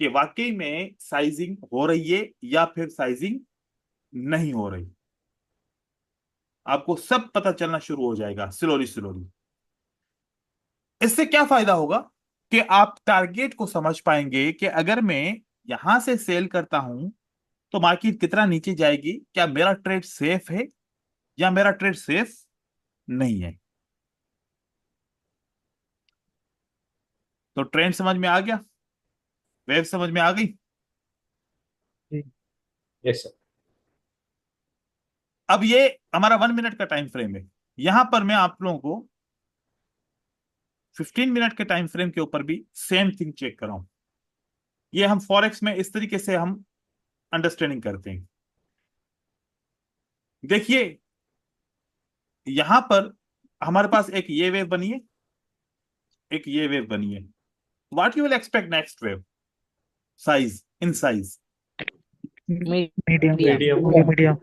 कि वाकई में साइजिंग हो रही है या फिर साइजिंग नहीं हो रही। आपको सब पता चलना शुरू हो जाएगा स्लोली स्लोली। इससे क्या फायदा होगा कि आप टारगेट को समझ पाएंगे कि अगर मैं यहां से सेल करता हूं तो मार्केट कितना नीचे जाएगी, क्या मेरा ट्रेड सेफ है या मेरा ट्रेड सेफ नहीं है। तो ट्रेंड समझ में आ गया, वेव समझ में आ गई। जी। Yes sir. अब ये हमारा 1 मिनट का टाइम फ्रेम है। यहां पर मैं आप लोगों को 15 मिनट के टाइम फ्रेम के ऊपर भी सेम थिंग चेक कर रहा हूं। ये हम फॉरेक्स में इस तरीके से हम अंडरस्टैंडिंग करते हैं। देखिए, यहां पर हमारे पास एक ये वेव बनी है, एक ये वेव बनी है। What you will expect next wave size, in size? Medium. Medium. Medium. Medium.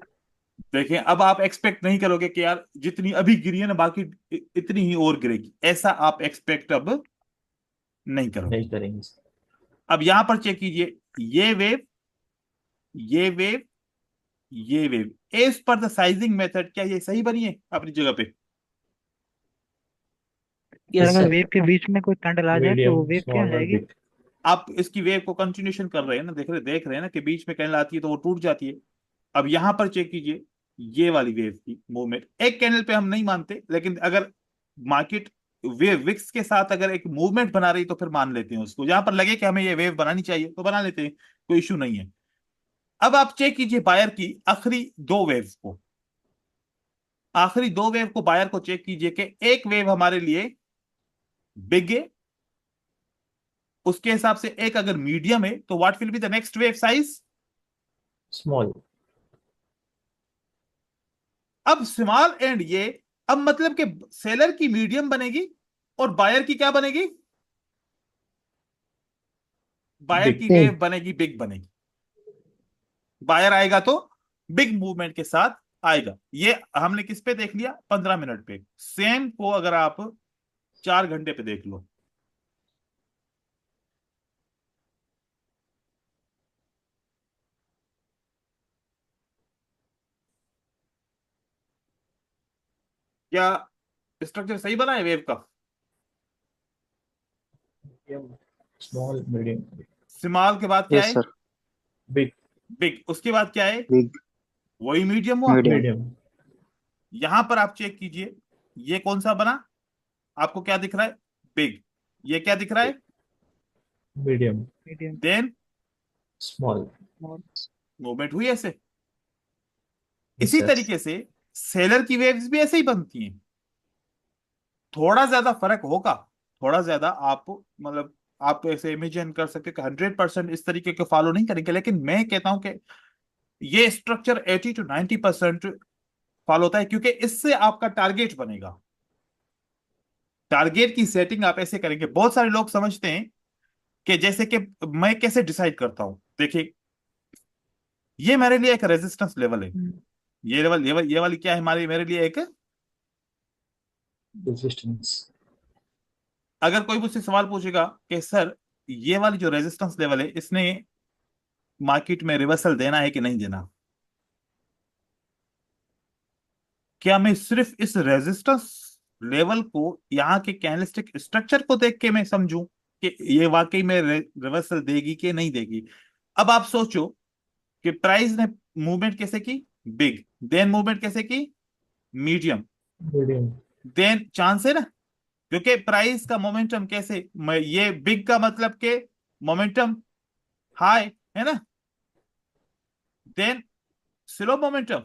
देखें, अब आप एक्सपेक्ट नहीं करोगे कि यार जितनी अभी गिरी है ना बाकी इतनी ही और गिरेगी, ऐसा आप एक्सपेक्ट अब नहीं करोगे। नहीं करेंगे सर। अब यहां पर चेक कीजिए, ये वेव, ये वेव, ये wave, as per the sizing method, क्या ये सही बनी है अपनी जगह पे? और यस अगर सर। वेव के बीच में कोई टंडल आ जाए तो मीडियम, वो वेव क्या स्मॉल और आएगी? बिग। आप इसकी वेव को कंटिन्यूशन कर रहे हैं ना, देख रहे हैं ना कि बीच में कैंडल आती है तो वो टूट जाती है। अब यहां पर चेक कीजिए, ये वाली वेव की मूवमेंट एक कैंडल पे हम नहीं मानते, लेकिन अगर मार्केट वेव विक्स के साथ अगर एक मूवमेंट बना रही तो फिर मान लेते हैं उसको, जहां पर लगे कि हमें ये वेव बनानी चाहिए तो बना लेते हैं, कोई इशू नहीं है। अब आप चेक कीजिए बायर की आखिरी दो वेव को, आखिरी दो वेव को बायर को चेक कीजिए कि एक वेव हमारे लिए बिग है, उसके हिसाब से एक अगर मीडियम है तो what will be the next wave size? Small. अब स्मॉल एंड ये, अब मतलब कि सेलर की मीडियम बनेगी और बायर की क्या बनेगी? Buyer big. की बिग। वेव बनेगी, बिग बनेगी। बायर आएगा तो बिग मूवमेंट के साथ आएगा। ये हमने किस पे देख लिया? 15 मिनट पे। सेम को अगर आप 4 घंटे पे देख लो, क्या स्ट्रक्चर सही बना है वेव का? स्मॉल, मीडियम, स्मॉल के बाद क्या यस है? सर। बिग। बिग। उसके बाद क्या है? बिग। वही मीडियम हुआ। मीडियम। मीडियम। यहां पर आप चेक कीजिए, ये कौन सा बना? आपको क्या दिख रहा है? बिग। ये क्या दिख रहा है? Medium. Medium. Then small. Movement हुई ऐसे। यस इसी सर। तरीके से सेलर की वेव्स भी ऐसे ही बनती हैं। थोड़ा ज्यादा फर्क होगा, थोड़ा ज्यादा आप मतलब आप ऐसे इमेजिन कर सकते हैं कि 100% इस तरीके के फॉलो नहीं करेंगे, लेकिन मैं कहता हूं कि ये स्ट्रक्चर 80 to 90% फॉलो होता है, क्योंकि इससे आपका टारगेट बनेगा। टारगेट की सेटिंग आप ऐसे करेंगे। बहुत सारे लोग समझते हैं कि जैसे कि मैं कैसे डिसाइड करता हूं, देखिए ये मेरे लिए एक रेजिस्टेंस लेवल है, ये वाली क्या है हमारी, मेरे लिए एक, रेजिस्टेंस। अगर कोई मुझसे सवाल पूछेगा कि सर ये वाली जो रेजिस्टेंस लेवल है इसने मार्केट में रिवर्सल देना है कि नहीं देना, क्या मैं सिर्फ इस रेजिस्टेंस लेवल को, यहाँ के कैंडलस्टिक स्ट्रक्चर को देख के मैं समझूं कि ये वाकई में रिवर्सल देगी कि नहीं देगी? अब आप सोचो कि प्राइस ने मूवमेंट कैसे की? बिग। देन मूवमेंट कैसे की? मीडियम। मीडियम। देन चांस है ना, क्योंकि प्राइस का मोमेंटम कैसे, ये बिग का मतलब के मोमेंटम हाई है ना, then slow momentum,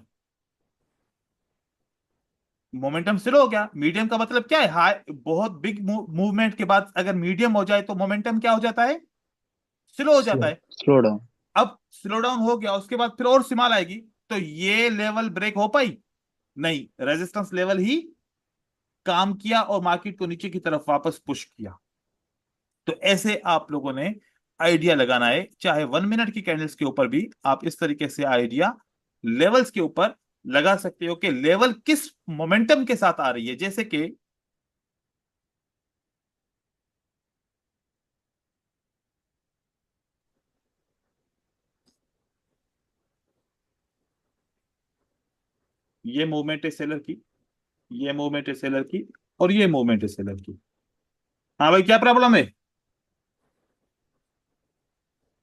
momentum slow हो गया। मीडियम का मतलब क्या है? हाई, बहुत बिग मूवमेंट के बाद अगर मीडियम हो जाए तो मोमेंटम क्या हो जाता है? स्लो हो जाता स्लो। है। Slow down. अब स्लो डाउन हो गया, उसके बाद फिर और स्मॉल आएगी, तो ये लेवल ब्रेक हो पाई? नहीं, रेजिस्टेंस लेवल ही काम किया और मार्केट को नीचे की तरफ वापस पुश किया। तो ऐसे आप लोगों ने आइडिया लगाना है, चाहे 1 मिनट की कैंडल्स के ऊपर भी आप इस तरीके से आइडिया लेवल्स के ऊपर लगा सकते हो कि लेवल किस मोमेंटम के साथ आ रही है। जैसे कि ये मूवमेंट है सेलर की, ये मूवमेंट है सेलर की, और ये मूवमेंट है सेलर की। हाँ भाई, क्या प्रॉब्लम है?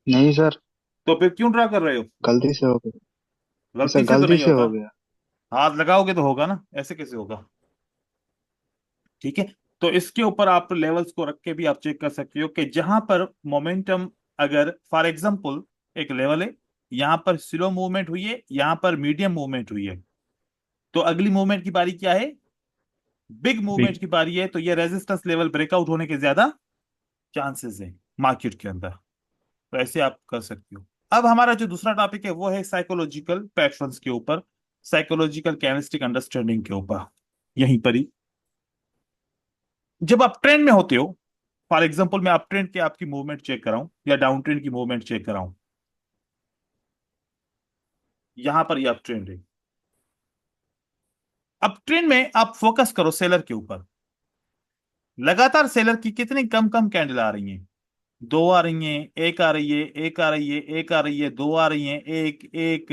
नहीं सर, तो फिर क्यों ड्रा कर रहे हो? गलती से हो गया। गलती सर से तो गलती नहीं से होता, हो गया। हाथ लगाओगे तो होगा ना, ऐसे कैसे होगा? ठीक है। तो इसके ऊपर आप लेवल्स को रख के भी आप चेक कर सकते हो कि जहां पर मोमेंटम, अगर फॉर एग्जांपल एक लेवल है, यहां पर स्लो मूवमेंट हुई है, यहां पर मीडियम मूवमेंट हुई है, तो अगली मूवमेंट की बारी क्या है? Big movement big. की बारी है, तो ये रेजिस्टेंस लेवल ब्रेकआउट होने के ज्यादा चांसेस है मार्केट के अंदर। तो ऐसे आप कर सकते हो। अब हमारा जो दूसरा टॉपिक है वो है साइकोलॉजिकल पैटर्न्स के ऊपर, साइकोलॉजिकल कैनेस्टिक अंडरस्टैंडिंग के ऊपर, यहीं पर ही। जब आप ट्रेंड में होते हो, फॉर एग्जांपल मैं अप ट्रेंड की आपकी मूवमेंट चेक कराऊं या डाउन ट्रेंड की मूवमेंट चेक कराऊं, यहां पर ये अप ट्रेंड है। अप ट्रेंड में आप फोकस करो सेलर के ऊपर। लगातार सेलर की कितनी कम कम कैंडल आ रही हैं? दो आ रही हैं, एक आ रही है, एक आ रही है, एक आ रही है, दो आ रही हैं, एक एक।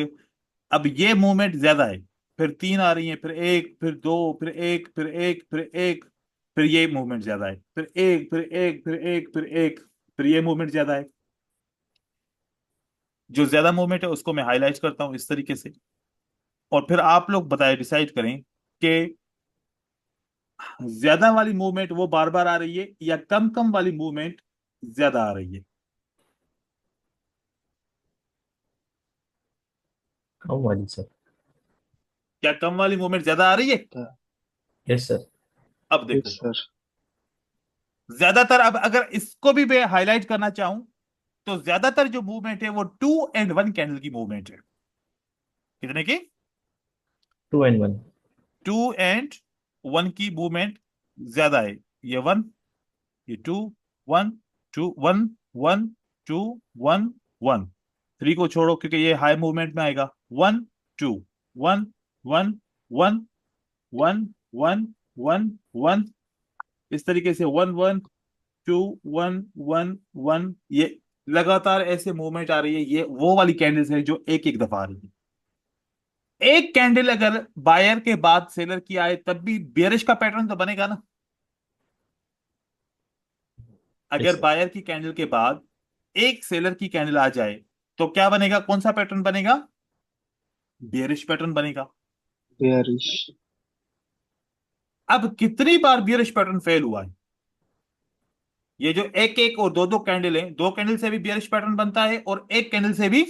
अब ये मूवमेंट ज्यादा है। फिर तीन आ रही हैं, फिर एक, फिर दो, फिर एक, फिर एक, फिर एक। फिर ये मूवमेंट ज्यादा है, फिर एक, फिर एक, फिर एक, फिर एक। फिर ये मूवमेंट ज्यादा है। जो ज्यादा मूवमेंट है उसको मैं हाईलाइट करता हूं इस तरीके से। और फिर आप लोग बताए, डिसाइड करें कि ज्यादा वाली मूवमेंट वो बार बार आ रही है या कम कम वाली मूवमेंट ज्यादा आ रही है। कम वाली सर। क्या कम वाली मूवमेंट ज्यादा आ रही है? Yes sir. अब यस देखो, सर। ज्यादातर, अब अगर इसको भी मैं हाईलाइट करना चाहूं, तो ज्यादातर जो मूवमेंट है वो 2 and 1 कैंडल की मूवमेंट है। कितने की? 2 and 1। 2 and 1 की मूवमेंट ज्यादा है। ये वन, ये two, one, two, one, one, two, one, one. Three को छोड़ो क्योंकि ये हाई मूवमेंट में आएगा। One, two, one, one, one, one, one, one, one. इस तरीके से one, one, two, one, one, one. ये लगातार ऐसे मूवमेंट आ रही है। ये वो वाली कैंडल्स है जो एक एक दफा आ रही है। एक कैंडल अगर बायर के बाद सेलर की आए तब भी बेरिश का पैटर्न तो बनेगा ना। यस अगर सर। बायर की कैंडल के बाद एक सेलर की कैंडल आ जाए तो क्या बनेगा? कौन सा पैटर्न बनेगा? बेरिश पैटर्न बनेगा। बेयरिश। अब कितनी बार बियरिश पैटर्न फेल हुआ है? ये जो एक एक और दो दो कैंडल है, दो कैंडल से भी बियरिश पैटर्न बनता है और एक कैंडल से भी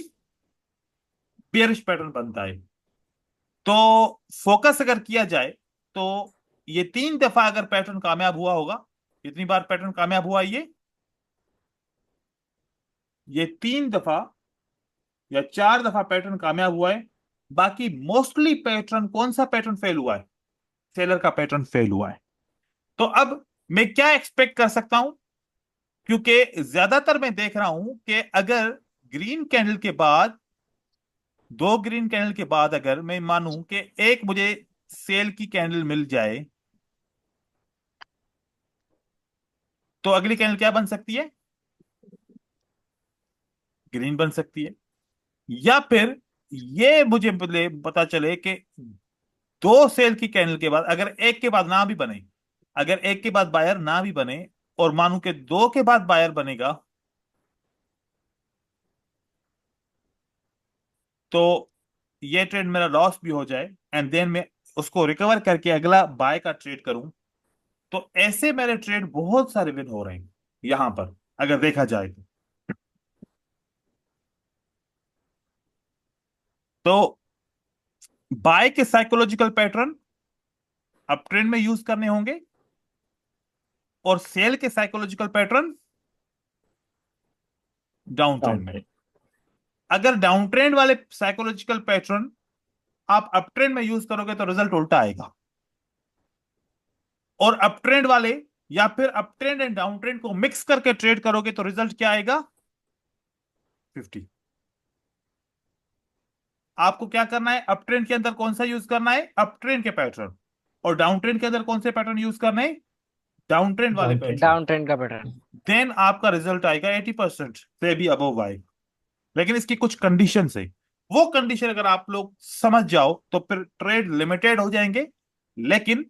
बियरिश पैटर्न बनता है। तो फोकस अगर किया जाए तो ये 3 दफा अगर पैटर्न कामयाब हुआ होगा। कितनी बार पैटर्न कामयाब हुआ है ये 3 दफा या 4 दफा पैटर्न कामयाब हुआ है। बाकी मोस्टली पैटर्न, कौन सा पैटर्न फेल हुआ है? सेलर का पैटर्न फेल हुआ है। तो अब मैं क्या एक्सपेक्ट कर सकता हूं? क्योंकि ज्यादातर मैं देख रहा हूं कि अगर ग्रीन कैंडल के बाद, दो ग्रीन कैंडल के बाद अगर मैं मानूं कि एक मुझे सेल की कैंडल मिल जाए, तो अगली कैंडल क्या बन सकती है? ग्रीन बन सकती है। या फिर ये मुझे पता चले कि दो सेल की कैंडल के बाद अगर एक के बाद ना भी बने, अगर एक के बाद बायर ना भी बने, और मानूं कि दो के बाद बायर बनेगा, तो ये ट्रेड मेरा लॉस भी हो जाए एंड देन मैं उसको रिकवर करके अगला बाय का ट्रेड करूं, तो ऐसे मेरे ट्रेड बहुत सारे विन हो रहे हैं यहां पर, अगर देखा जाए तो बाय के साइकोलॉजिकल पैटर्न अप ट्रेंड में यूज करने होंगे और सेल के psychological pattern down trend down में। ट्रेंड। अगर डाउन ट्रेंड वाले साइकोलॉजिकल पैटर्न आप अप ट्रेंड में यूज करोगे तो रिजल्ट उल्टा आएगा। और अप ट्रेंड वाले या फिर up trend and down trend को मिक्स करके ट्रेड करोगे तो रिजल्ट क्या आएगा? 50। आपको क्या करना है? अप ट्रेंड के अंदर कौन सा यूज करना है? अप ट्रेंड के पैटर्न। और डाउन ट्रेंड के अंदर कौन से पैटर्न यूज करने हैं? डाउन ट्रेंड वाले down trend. Pattern. Down trend का पैटर्न। देन आपका रिजल्ट आएगा 80% से भी अबव आएगा। लेकिन इसकी कुछ कंडीशन है। वो कंडीशन अगर आप लोग समझ जाओ तो फिर ट्रेड लिमिटेड हो जाएंगे, लेकिन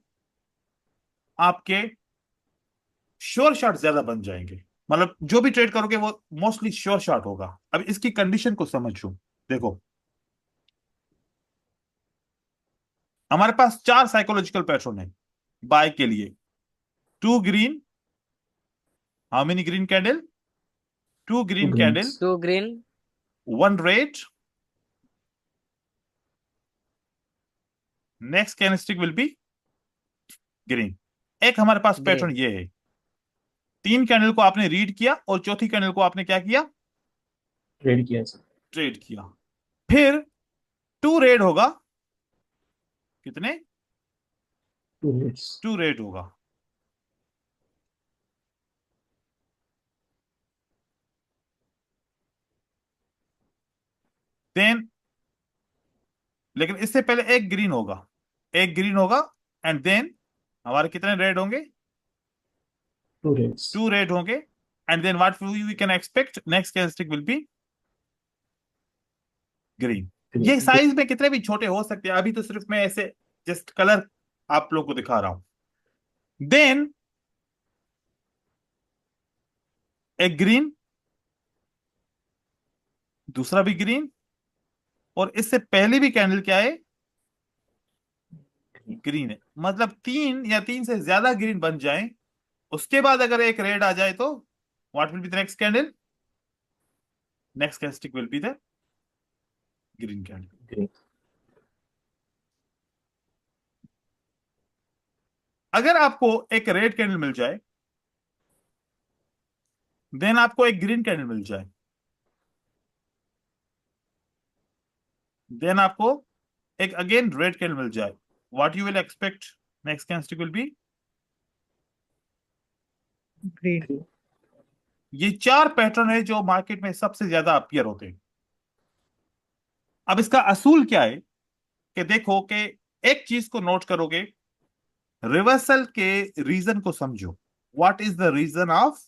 आपके श्योर शॉट ज्यादा बन जाएंगे। मतलब जो भी ट्रेड करोगे वो मोस्टली श्योर शॉट होगा। अब इसकी कंडीशन को समझो। देखो, हमारे पास 4 साइकोलॉजिकल पैटर्न है बाय के लिए। Two green, how many green candle? Two two green candle, greens. Two green. One red, next candlestick will be green. एक हमारे पास पैटर्न ग्रीन। ये है, 3 कैंडल को आपने रीड किया और चौथी कैंडल को आपने क्या किया? ट्रेड किया सर। ट्रेड किया। फिर टू रेड होगा। कितने? Two minutes. टू रेड होगा। देन, लेकिन इससे पहले एक ग्रीन होगा, एक ग्रीन होगा, एंड देन हमारे कितने रेड होंगे? 2 reds. 2 रेड होंगे, and then what we can expect, next characteristic will be green. Green. ये साइज में कितने भी छोटे हो सकते हैं, अभी तो सिर्फ मैं ऐसे जस्ट कलर आप लोग को दिखा रहा हूं। देन एक ग्रीन, दूसरा भी ग्रीन, और इससे पहले भी कैंडल क्या है? ग्रीन है। मतलब 3 या 3 से ज्यादा ग्रीन बन जाए, उसके बाद अगर एक रेड आ जाए तो what will be the next candle? Next characteristic will be the green candle. Green. अगर आपको एक रेड कैंडल मिल जाए, देन आपको एक ग्रीन कैंडल मिल जाए, देन आपको एक अगेन रेड कैंडल मिल जाए, what you will expect, next characteristic will be green. ये 4 पैटर्न है जो मार्केट में सबसे ज्यादा अपीयर होते हैं। अब इसका असूल क्या है कि देखो कि एक चीज को नोट करोगे, रिवर्सल के रीजन को समझो। What is the reason of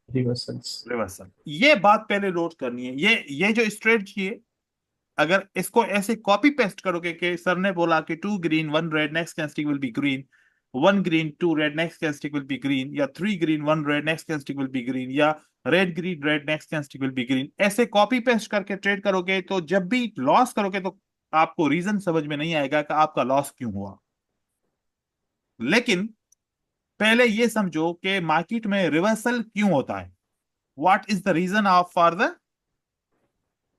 Reversals. Reversal? ये बात पहले नोट करनी है। ये जो स्ट्रेटजी है, अगर इसको ऐसे कॉपी पेस्ट करोगे कि सर ने बोला कि 2 green 1 red next characteristic will be green, 1 green 2 red next characteristic will be green, या 3 green 1 red next characteristic will be green, या red green red next characteristic will be green, ऐसे copy paste करके trade करोगे तो जब भी loss करोगे तो आपको रीजन समझ में नहीं आएगा कि आपका लॉस क्यों हुआ। लेकिन पहले ये समझो कि मार्केट में रिवर्सल क्यों होता है। What is the reason of for the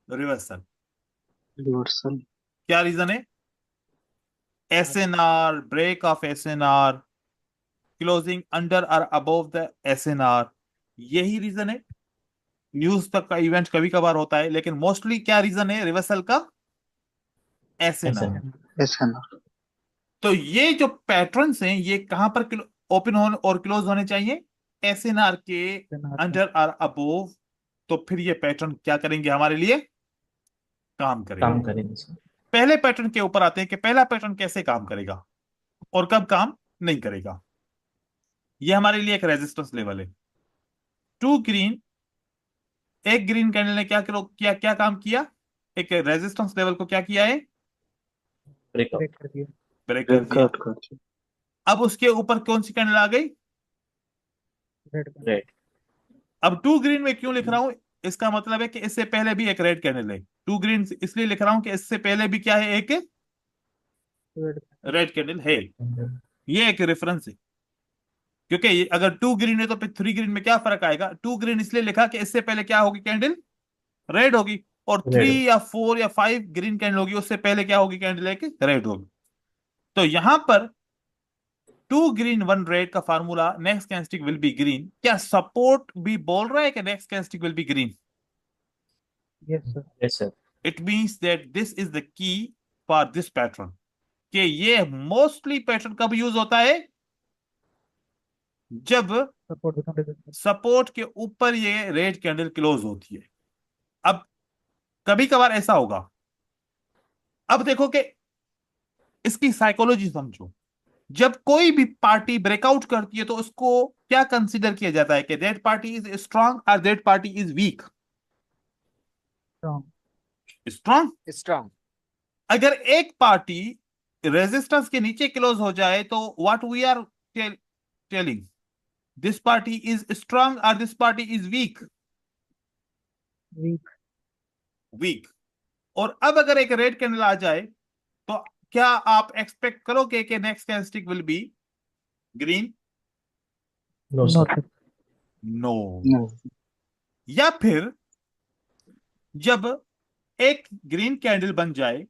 reversal? Reversal. क्या रीजन है? SNR, break of SNR, closing under or above the SNR, यही रीजन है। न्यूज तक का इवेंट कभी कभार होता है, लेकिन मोस्टली क्या रीजन है रिवर्सल का? SNR। SNR. ऐसा ना। तो ये जो पैटर्न्स हैं ये कहां पर ओपन होने और क्लोज होने चाहिए? SNR के अंडर और अबोव। तो फिर ये पैटर्न क्या करेंगे हमारे लिए? काम करेंगे। काम करेंगे सर। पहले पैटर्न के ऊपर आते हैं कि पहला पैटर्न कैसे काम करेगा और कब काम नहीं करेगा। ये हमारे लिए एक रेजिस्टेंस लेवल है। 2 ग्रीन, एक ग्रीन कैंडल ने क्या काम किया? एक रेजिस्टेंस लेवल को क्या किया है? ब्रेकआउट. ब्रेक कर दिया। ब्रेक कर दिया। ब्रेकआउट कर दिया। अब उसके ऊपर कौन सी कैंडल आ गई? रेड कर रेड. अब 2 ग्रीन में क्यों लिख रहा हूं? इसका मतलब है कि इससे पहले भी एक रेड कैंडल है। 2 ग्रीन इसलिए लिख रहा हूं कि इससे पहले भी क्या है? एक रेड रेड कैंडल है। ये एक रेफरेंस है, क्योंकि अगर 2 ग्रीन है तो फिर 3 ग्रीन में क्या फर्क आएगा? 2 ग्रीन इसलिए लिखा कि इससे पहले क्या होगी? कैंडल रेड होगी, और 3 Red. या 4 या 5 ग्रीन कैंडल होगी, उससे पहले क्या होगी? कैंडल एक रेड होगी। तो यहां पर 2 ग्रीन 1 रेड का formula next candlestick will be green. क्या सपोर्ट भी बोल रहा है कि next candlestick will be green? Yes sir. Yes sir. It means that this is the key for this pattern, कि ये मोस्टली पैटर्न कब यूज होता है? जब सपोर्ट विथ रेजिस्टेंस। सपोर्ट के ऊपर ये रेड कैंडल क्लोज होती है। अब कभी कभार ऐसा होगा। अब देखो कि इसकी साइकोलॉजी समझो। जब कोई भी पार्टी ब्रेकआउट करती है तो उसको क्या कंसीडर किया जाता है कि दैट पार्टी इज स्ट्रांग और that party is week? Strong. Strong. Strong. अगर एक पार्टी रेजिस्टेंस के नीचे क्लोज हो जाए तो what we are telling, this party is strong और this party is weak? Weak. Weak. और अब अगर एक रेड कैंडल आ जाए तो क्या आप एक्सपेक्ट करोगे कि next candlestick will be green? No no sir. Sir. No. No. या फिर जब एक ग्रीन कैंडल बन जाए,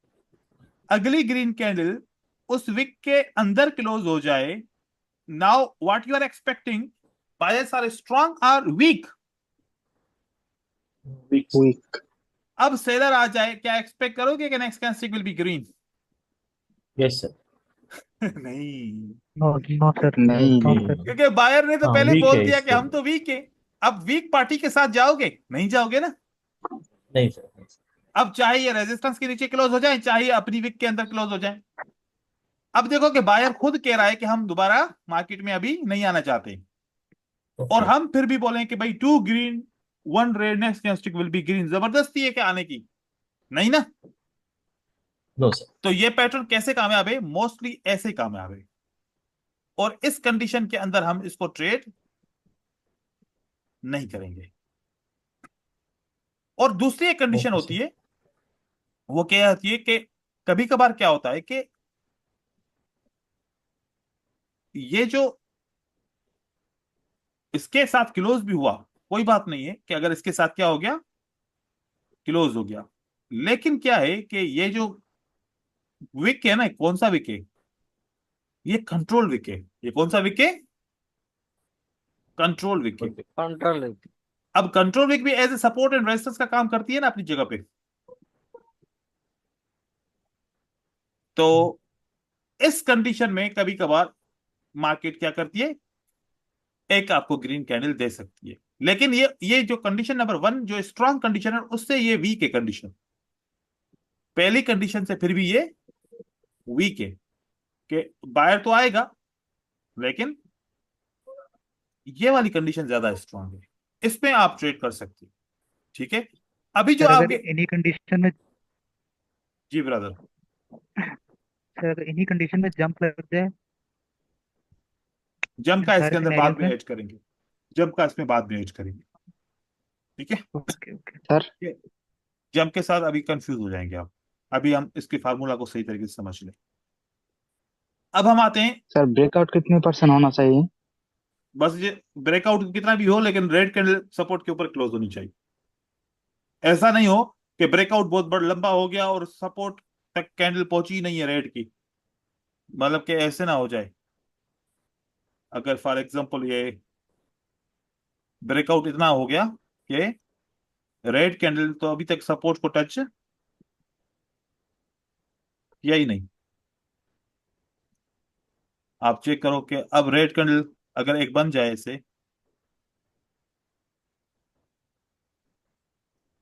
अगली ग्रीन कैंडल उस विक के अंदर क्लोज हो जाए, now what you are expecting? Buyers are strong और वीक? Weak. वीक। अब सेलर आ जाए, क्या एक्सपेक्ट करोगे कि next candlestick will be green? Yes sir. नहीं, नो नो सर। नहीं। No sir. क्योंकि बायर ने तो हाँ, पहले weak बोल है दिया कि इसलिए. हम तो वीक है। अब वीक पार्टी के साथ जाओगे? नहीं जाओगे ना। नहीं सर, नहीं सर। अब चाहे ये रेजिस्टेंस के नीचे क्लोज हो जाए, चाहे अपनी विक के अंदर क्लोज हो जाए। अब देखो कि बायर खुद कह रहा है कि हम दोबारा मार्केट में अभी नहीं आना चाहते, और ओके। हम फिर भी बोलें कि भाई 2 green 1 red next candlestick will be green, जबरदस्ती है कि आने की नहीं ना। No sir. तो ये पैटर्न कैसे कामयाब है? मोस्टली ऐसे कामयाब है, और इस कंडीशन के अंदर हम इसको ट्रेड नहीं करेंगे। और दूसरी एक कंडीशन ओके होती सर। है, वो क्या होती है कि कभी कभार क्या होता है कि ये जो इसके साथ क्लोज भी हुआ, कोई बात नहीं है कि अगर इसके साथ क्या हो गया, क्लोज हो गया, लेकिन क्या है कि ये जो विक है ना, कौन सा विक है? ये कंट्रोल विक है। ये कौन सा विक है? कंट्रोल विक है। ओके। कंट्रोल। अब कंट्रोल विक भी as a support and resistance का काम करती है ना अपनी जगह पे। तो इस कंडीशन में कभी कभार मार्केट क्या करती है, एक आपको ग्रीन कैंडल दे सकती है, लेकिन ये जो कंडीशन नंबर 1 जो स्ट्रांग कंडीशन है, उससे ये वीक है कंडीशन। पहली कंडीशन से फिर भी ये वीक है कि बायर तो आएगा, लेकिन ये वाली कंडीशन ज्यादा स्ट्रांग है, इसमें आप ट्रेड कर सकते हो। ठीक है, अभी जो सर अगर आपके, इन्हीं कंडीशन में जी ब्रदर, सर अगर इन्हीं कंडीशन में जंप लग जाए जंप इन का इसके सारे अंदर बाद सिनेरियोज में में। ऐड करेंगे। जंप का इसमें बाद में ऐड करेंगे। ठीक है, ओके ओके। सर जंप के साथ अभी कंफ्यूज हो जाएंगे आप। अभी हम इसके फार्मूला को सही तरीके से समझ लें। अब हम आते हैं, सर ब्रेकआउट कितने % होना चाहिए? बस ये ब्रेकआउट कितना भी हो, लेकिन रेड कैंडल सपोर्ट के ऊपर क्लोज होनी चाहिए। ऐसा नहीं हो कि ब्रेकआउट बहुत बड़ा लंबा हो गया और सपोर्ट तक कैंडल पहुंची ही नहीं है रेड की, मतलब कि ऐसे ना हो जाए। अगर फॉर एग्जांपल ये ब्रेकआउट इतना हो गया कि रेड कैंडल तो अभी तक सपोर्ट को टच किया ही नहीं, आप चेक करो कि अब रेड कैंडल अगर एक बन जाए इसे,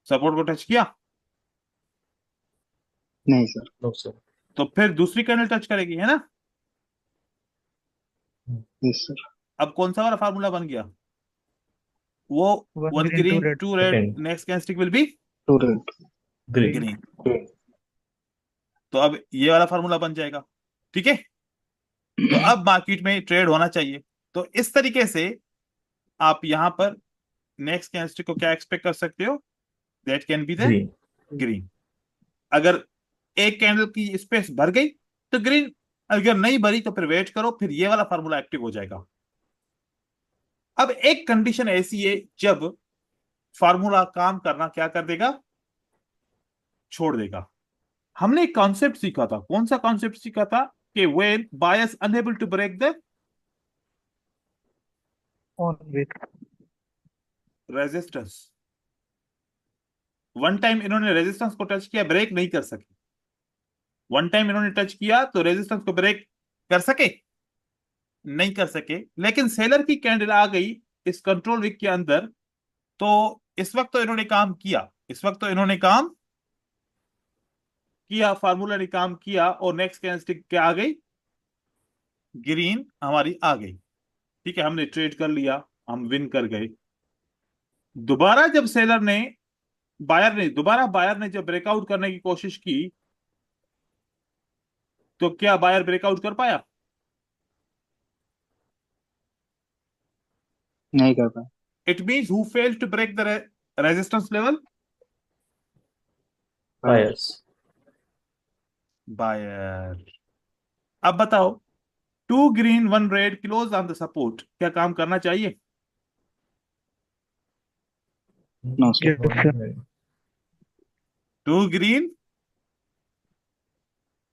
सपोर्ट को टच किया, नहीं सर। No sir. तो फिर दूसरी कैंडल टच करेगी, है ना। Yes sir. अब कौन सा वाला फार्मूला बन गया? वो one 1 green two green red 2 red second. Next candlestick will be two red. Green. Green. Green. तो अब ये वाला फार्मूला बन जाएगा। ठीक है, तो अब मार्केट में ट्रेड होना चाहिए। तो इस तरीके से आप यहां पर नेक्स्ट कैंडलस्टिक को क्या एक्सपेक्ट कर सकते हो? That can be the green. Green. अगर एक कैंडल की स्पेस भर गई तो ग्रीन, अगर नहीं भरी तो फिर वेट करो, फिर ये वाला फार्मूला एक्टिव हो जाएगा। अब एक कंडीशन ऐसी है जब फार्मूला काम करना क्या कर देगा, छोड़ देगा। हमने एक कॉन्सेप्ट सीखा था, कौन सा कॉन्सेप्ट सीखा था? कि when buyers unable to break the on wick. Resistance, one time इन्होंने रेजिस्टेंस को टच किया, ब्रेक नहीं कर सके। वन टाइम इन्होंने टच किया तो रेजिस्टेंस को ब्रेक कर सके, नहीं कर सके। लेकिन सेलर की कैंडल आ गई इस कंट्रोल विक के अंदर, तो इस वक्त तो इन्होंने काम किया, इस वक्त तो इन्होंने काम किया, फार्मूला ने काम किया, और नेक्स्ट कैंडलस्टिक क्या आ गई? ग्रीन हमारी आ गई। ठीक है, हमने ट्रेड कर लिया, हम विन कर गए। दोबारा जब सेलर ने, बायर ने जब ब्रेकआउट करने की कोशिश की, तो क्या बायर ब्रेकआउट कर पाया? नहीं कर पाए। It means who failed to break the resistance level? Buyers. Buyer. अब बताओ, 2 green 1 red close on the support, क्या काम करना चाहिए? No sir. Yes sir. 2 green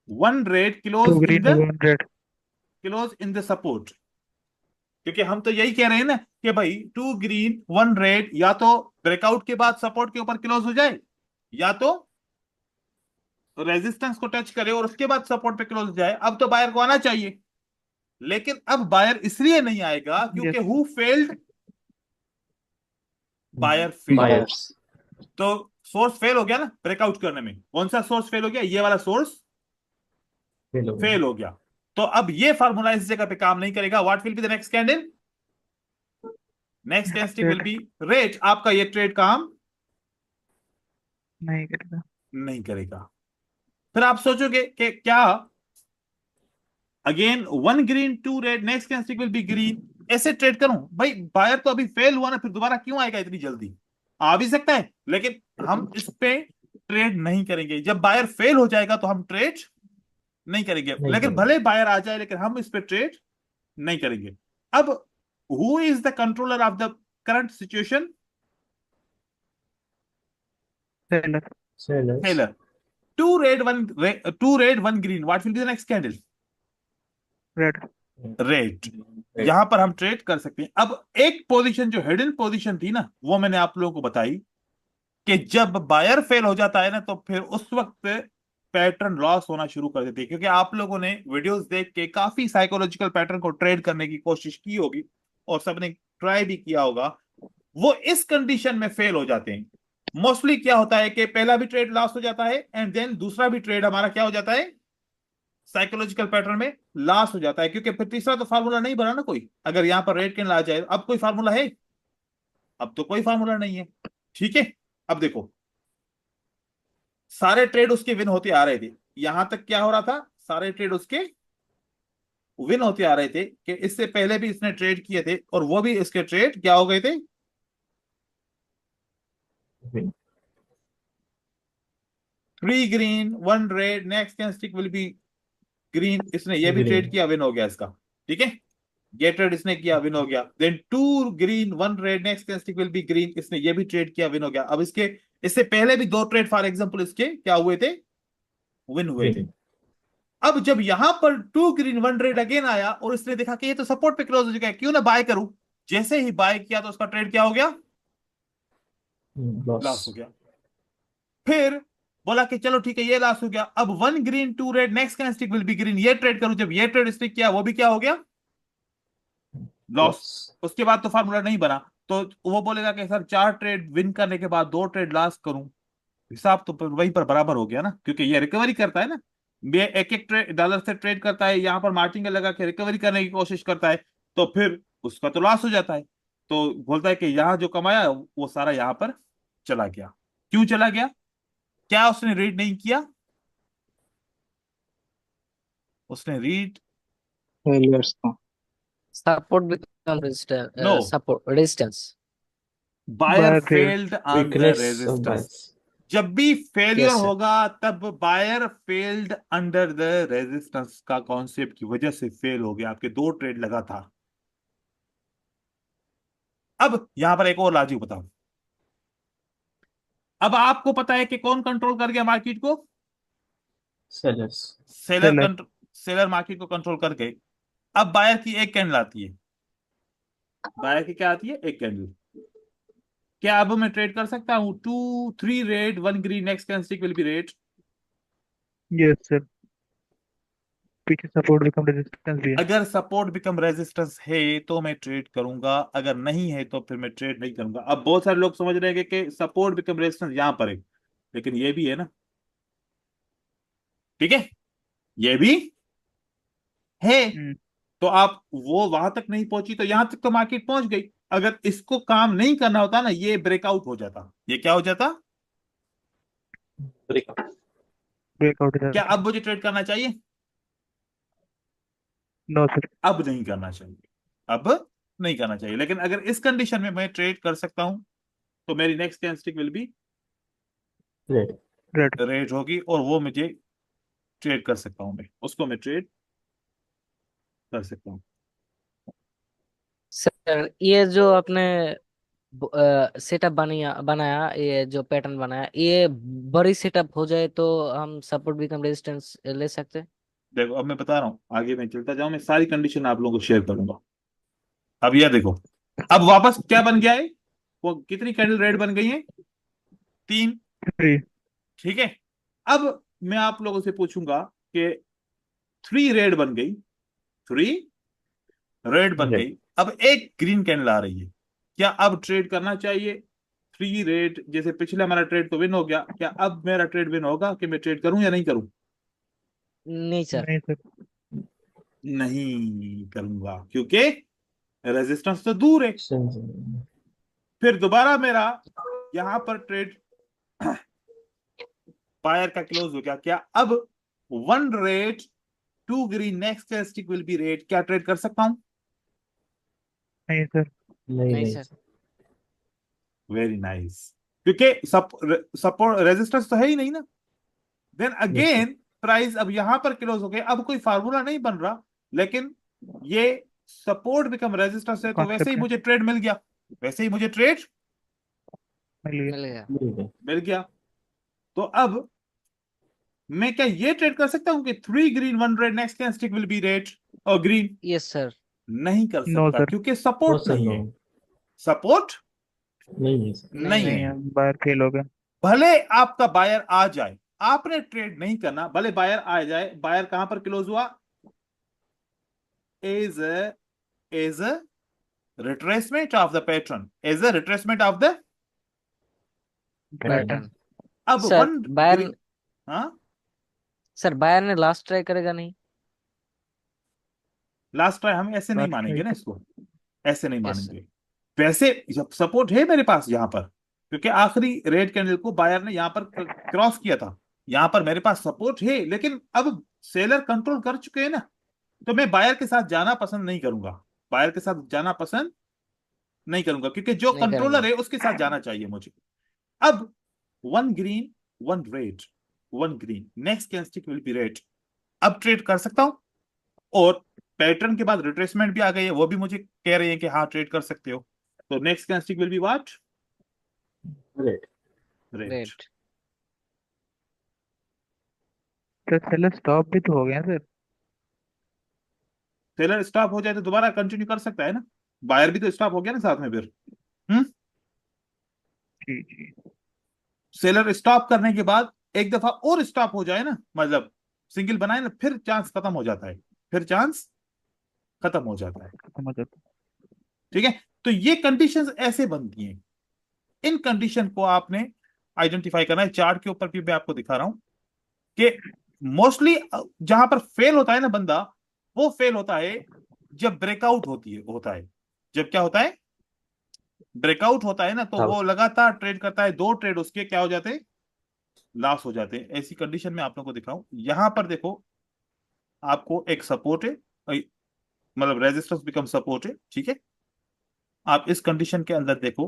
1 red two close in green the, one red. Close in the support. क्योंकि हम तो यही कह रहे हैं ना कि भाई 2 ग्रीन 1 रेड या तो ब्रेकआउट के बाद सपोर्ट के ऊपर क्लोज हो जाए, या तो रेजिस्टेंस को टच करे और उसके बाद सपोर्ट पे क्लोज हो जाए। अब तो बायर को आना चाहिए, लेकिन अब बायर इसलिए नहीं आएगा क्योंकि yes. Who failed? Buyer failed. Buyers. तो सोर्स फेल हो गया ना ब्रेकआउट करने में। कौन सा सोर्स फेल हो गया? ये वाला सोर्स फेल हो फेल गया। हो गया। तो अब ये फार्मूला इस जगह पे काम नहीं करेगा। What will be the next candle? Next candlestick will red be red. आपका ये ट्रेड काम नहीं करेगा। नहीं करेगा। फिर आप सोचोगे कि क्या again one green two red, next candlestick will be green, ऐसे ट्रेड करूं? भाई बायर तो अभी फेल हुआ ना, फिर दोबारा क्यों आएगा इतनी जल्दी? आ भी सकता है, लेकिन हम इस पे ट्रेड नहीं करेंगे। जब बायर फेल हो जाएगा तो हम ट्रेड नहीं करेंगे, नहीं लेकिन करेंगे। भले बायर आ जाए लेकिन हम इस पे ट्रेड नहीं करेंगे। अब who is the controller of the current situation? Seller. Sellers. Seller. Two red one green, what will be the next candle? Red. Red. यहां पर हम ट्रेड कर सकते हैं। अब एक पोजीशन जो हिडन पोजीशन थी ना, वो मैंने आप लोगों को बताई कि जब बायर फेल हो जाता है ना, तो फिर उस वक्त पैटर्न लॉस होना शुरू कर देते हैं। क्योंकि आप लोगों ने वीडियोस देख के काफी साइकोलॉजिकल पैटर्न को ट्रेड करने की कोशिश की होगी और सबने ट्राई भी किया होगा। वो इस कंडीशन में फेल हो जाते हैं। मोस्टली क्या होता है कि पहला भी ट्रेड लॉस हो जाता है एंड देन दूसरा भी ट्रेड हमारा क्या हो जाता है, साइकोलॉजिकल पैटर्न में लॉस हो जाता है। क्योंकि फिर तीसरा तो फार्मूला नहीं बना ना कोई। अगर यहां पर रेट कैंडल आ जाए, अब कोई फार्मूला है? अब तो कोई फार्मूला नहीं है। ठीक है, अब देखो सारे ट्रेड उसके विन होते आ रहे थे। यहां तक क्या हो रहा था, सारे ट्रेड उसके विन होते आ रहे थे कि इससे पहले भी इसने ट्रेड किए थे और वो भी इसके ट्रेड क्या हो गए थे, Win. 3 green 1 red, next candlestick will be green. इसने ये भी ट्रेड Green. किया, विन हो गया इसका। ठीक है, ये ट्रेड इसने किया, विन हो गया। Then 2 green 1 red, next candlestick will be green. इसने ये भी ट्रेड किया, विन हो गया। अब इसके इससे पहले भी दो ट्रेड फॉर एग्जांपल इसके क्या हुए थे, विन हुए थे। Win. अब जब यहां पर 2 ग्रीन 1 रेड अगेन आया और इसने देखा कि ये तो सपोर्ट पे क्लोज हो चुका है, क्यों ना बाय करूं। जैसे ही बाय किया तो उसका ट्रेड क्या हो गया, लॉस हो Loss. गया। फिर बोला कि चलो ठीक है ये लॉस हो गया, अब 1 green 2 red, next candlestick will be green, ये ट्रेड करूं। जब ये ट्रेड इसने किया वो भी क्या हो गया, लॉस। Loss. उसके बाद तो फार्मूला नहीं बना। तो वो बोलेगा कि सर 4 ट्रेड विन करने के बाद 2 ट्रेड लॉस करूं, हिसाब तो फिर वहीं पर बराबर हो गया ना, क्योंकि ये रिकवरी करता है ना। ये एक एक डॉलर से ट्रेड करता है, यहां पर मार्जिन लगा के रिकवरी करने की कोशिश करता है, तो फिर उसका तो लॉस हो जाता है। तो बोलता है कि यहां जो कमाया वो सारा यहां पर चला गया। क्यों चला गया? क्या उसने रीड नहीं किया? उसने रीड failures था। Support become resistance. No, Support resistance. Buyer buyer fail. Failed on the Weakness of resistance. buyers. जब भी फेलियर Yes, sir. होगा तब buyer failed under the resistance का कॉन्सेप्ट की वजह से फेल हो गया। आपके दो ट्रेड लगा था। अब यहां पर एक और लॉजिक बताओ। अब आपको पता है कि कौन कंट्रोल कर गया मार्केट को? Sellers. Seller seller. Control, seller market को कंट्रोल कर गए। अब बायर की एक कैंडल आती है। बायर की क्या आती है? एक कैंडल। क्या अब मैं ट्रेड कर सकता हूं 2 3 red 1 green, next candlestick will B red? Yes sir. पीछे सपोर्ट बिकम रेजिस्टेंस भी है। अगर सपोर्ट बिकम रेजिस्टेंस है तो मैं ट्रेड करूंगा, अगर नहीं है तो फिर मैं ट्रेड नहीं करूंगा। अब बहुत सारे लोग समझ रहे हैं कि सपोर्ट बिकम रेजिस्टेंस यहां पर है, लेकिन ये भी है ना। ठीक है, ये भी है। हम्म। तो आप वो वहां तक नहीं पहुंची तो यहां तक तो मार्केट पहुंच गई। अगर इसको काम नहीं करना होता ना, ये ब्रेकआउट हो जाता। ये क्या हो जाता? Break. ब्रेकआउट क्या जाता। अब मुझे ट्रेड करना चाहिए? No sir. अब नहीं करना चाहिए, अब नहीं करना चाहिए। लेकिन अगर इस कंडीशन में मैं ट्रेड कर सकता हूं तो मेरी next candlestick will B Red. Red. Rate होगी और वो मुझे ट्रेड कर सकता हूं, मैं उसको मैं ट्रेड कर सकता हूं। सर ये जो आपने सेटअप बनाया, ये जो पैटर्न बनाया, ये बड़ी सेटअप हो जाए तो हम सपोर्ट बिकम रेजिस्टेंस ले सकते हैं। देखो अब मैं बता रहा हूं, आगे मैं चलता जाऊं, मैं सारी कंडीशन आप लोगों को शेयर करूंगा। अब ये देखो, अब वापस क्या बन गया है, वो कितनी कैंडल रेड बन गई है? 3। थ्री। ठीक है, अब मैं आप लोगों से पूछूंगा कि 3 रेड बन गई, 3 रेड बन Red. गई, अब एक ग्रीन कैंडल आ रही है, क्या अब ट्रेड करना चाहिए 3 रेट, जैसे पिछले हमारा ट्रेड तो विन हो गया, क्या अब मेरा ट्रेड विन होगा कि मैं ट्रेड करूं या नहीं करूं? नहीं सर। नहीं सर। नहीं करूंगा क्योंकि रेजिस्टेंस तो दूर है। सही सही। फिर दोबारा मेरा यहां पर ट्रेड बायर का क्लोज हो गया, क्या अब 1 red 2 green next candlestick will be red, क्या ट्रेड कर सकता हूं? नहीं सर। नहीं नहीं नहीं सर। सर। वेरी नाइस, क्योंकि सपोर्ट रेजिस्टेंस तो है ही नहीं ना। Then yes sir. Again price अब यहां पर क्लोज हो गया, अब कोई फार्मूला नहीं बन रहा, लेकिन ये सपोर्ट बिकम रेजिस्टेंस है, तो वैसे ही कॉन्सेप्ट है। मुझे ट्रेड मिल गया, वैसे ही मुझे ट्रेड मिल गया। मिल गया। मिल गया। मिल गया। तो अब मैं क्या ये ट्रेड कर सकता हूं कि 3 green 1 red next candlestick will B red और ग्रीन? Yes sir. नहीं कर नो सकता सर। क्योंकि नो सपोर्ट सर नहीं नो। है, सपोर्ट नहीं है सर। नहीं नहीं है। नहीं है। है, बाहर फेल हो गया। भले आपका बायर आ जाए, आपने ट्रेड नहीं करना, भले बायर आ जाए। बायर कहां पर क्लोज हुआ? is a is a retracement of the pattern, is a retracement of the pattern. Pattern. अब सर 1 बायर, ग्रीन। हाँ, सर बायर ने लास्ट ट्राई करेगा नहीं? लास्ट ट्राई हम ऐसे नहीं लास्ट मानेंगे ना ट्राई। इसको, ऐसे नहीं यस सर। मानेंगे। वैसे जब सपोर्ट है मेरे पास यहां पर, क्योंकि आखिरी रेड कैंडल को बायर ने यहां पर क्रॉस किया था, यहां पर मेरे पास सपोर्ट है, लेकिन अब सेलर कंट्रोल कर चुके हैं ना, तो मैं बायर के साथ जाना पसंद नहीं करूंगा। बायर के साथ जाना पसंद नहीं करूंगा, क्योंकि जो नहीं कंट्रोलर करेंगे। है उसके साथ जाना चाहिए मुझे। अब 1 green 1 red, 1 green next candlestick will B red, अब ट्रेड कर सकता हूं। और पैटर्न के बाद रिट्रेसमेंट भी आ गई है, वो भी मुझे कह रहे हैं कि हाँ ट्रेड कर सकते हो। तो next candlestick will be what? Rate. Red. Rate. Sir seller stop भी तो हो गया सर। सेलर स्टॉप हो जाए तो दोबारा कंटिन्यू कर सकता है ना, बायर भी तो स्टॉप हो गया ना साथ में फिर। जी जी। सेलर स्टॉप करने के बाद एक दफा और स्टॉप हो जाए ना, मतलब सिंगल बनाए ना, फिर चांस खत्म हो जाता है, फिर चांस खत्म हो जाता है। समझ आता। ठीक है, तो ये कंडीशंस ऐसे बनती हैं। इन कंडीशन को आपने आइडेंटिफाई करना है। चार्ट के ऊपर भी मैं आपको दिखा रहा हूं कि मोस्टली जहां पर फेल होता है ना बंदा, वो फेल होता है जब ब्रेकआउट होता है। जब क्या होता है? ब्रेकआउट होता है ना, तो वो आउट। लगातार ट्रेड करता है, 2 ट्रेड उसके क्या हो जाते हैं? लॉस हो जाते हैं। ऐसी कंडीशन में आप लोगों को दिखाऊं, यहां पर देखो, आपको एक सपोर्ट है, मतलब रेजिस्टेंस बिकम सपोर्ट है, ठीक है। आप इस कंडीशन के अंदर देखो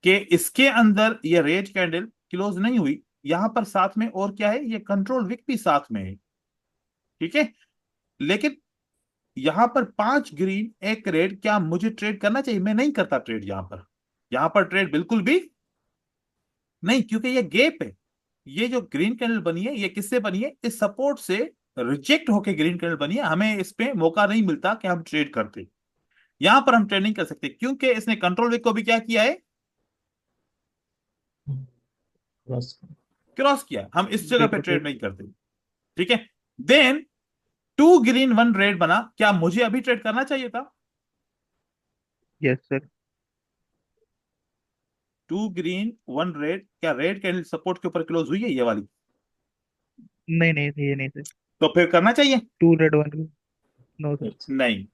कि इसके अंदर ये रेड कैंडल क्लोज नहीं हुई, यहां पर साथ में और क्या है? ये कंट्रोल विक भी साथ में है, ठीक है। लेकिन यहां पर 5 ग्रीन 1 रेड, क्या मुझे ट्रेड करना चाहिए? मैं नहीं करता ट्रेड यहां पर, यहां पर ट्रेड बिल्कुल भी नहीं, क्योंकि ये गैप है। ये जो ग्रीन कैंडल बनी है, ये किससे बनी है? इस सपोर्ट से रिजेक्ट होके ग्रीन कैंडल बनी है, हमें इस पे मौका नहीं मिलता कि हम ट्रेड करते। यहां पर हम ट्रेड नहीं कर सकते क्योंकि इसने कंट्रोल विक को भी क्या किया है? बस। क्रॉस किया। हम इस जगह पे ट्रेड डिपोजिट। नहीं करते, ठीक है। देन 2 ग्रीन 1 रेड बना, क्या मुझे अभी ट्रेड करना चाहिए था? Yes sir. 2 ग्रीन 1 रेड, क्या रेड कैंडल सपोर्ट के ऊपर क्लोज हुई है ये वाली? नहीं नहीं सर, ये नहीं सर। तो फिर करना चाहिए? 2 रेड 1। No sir. यस। नहीं।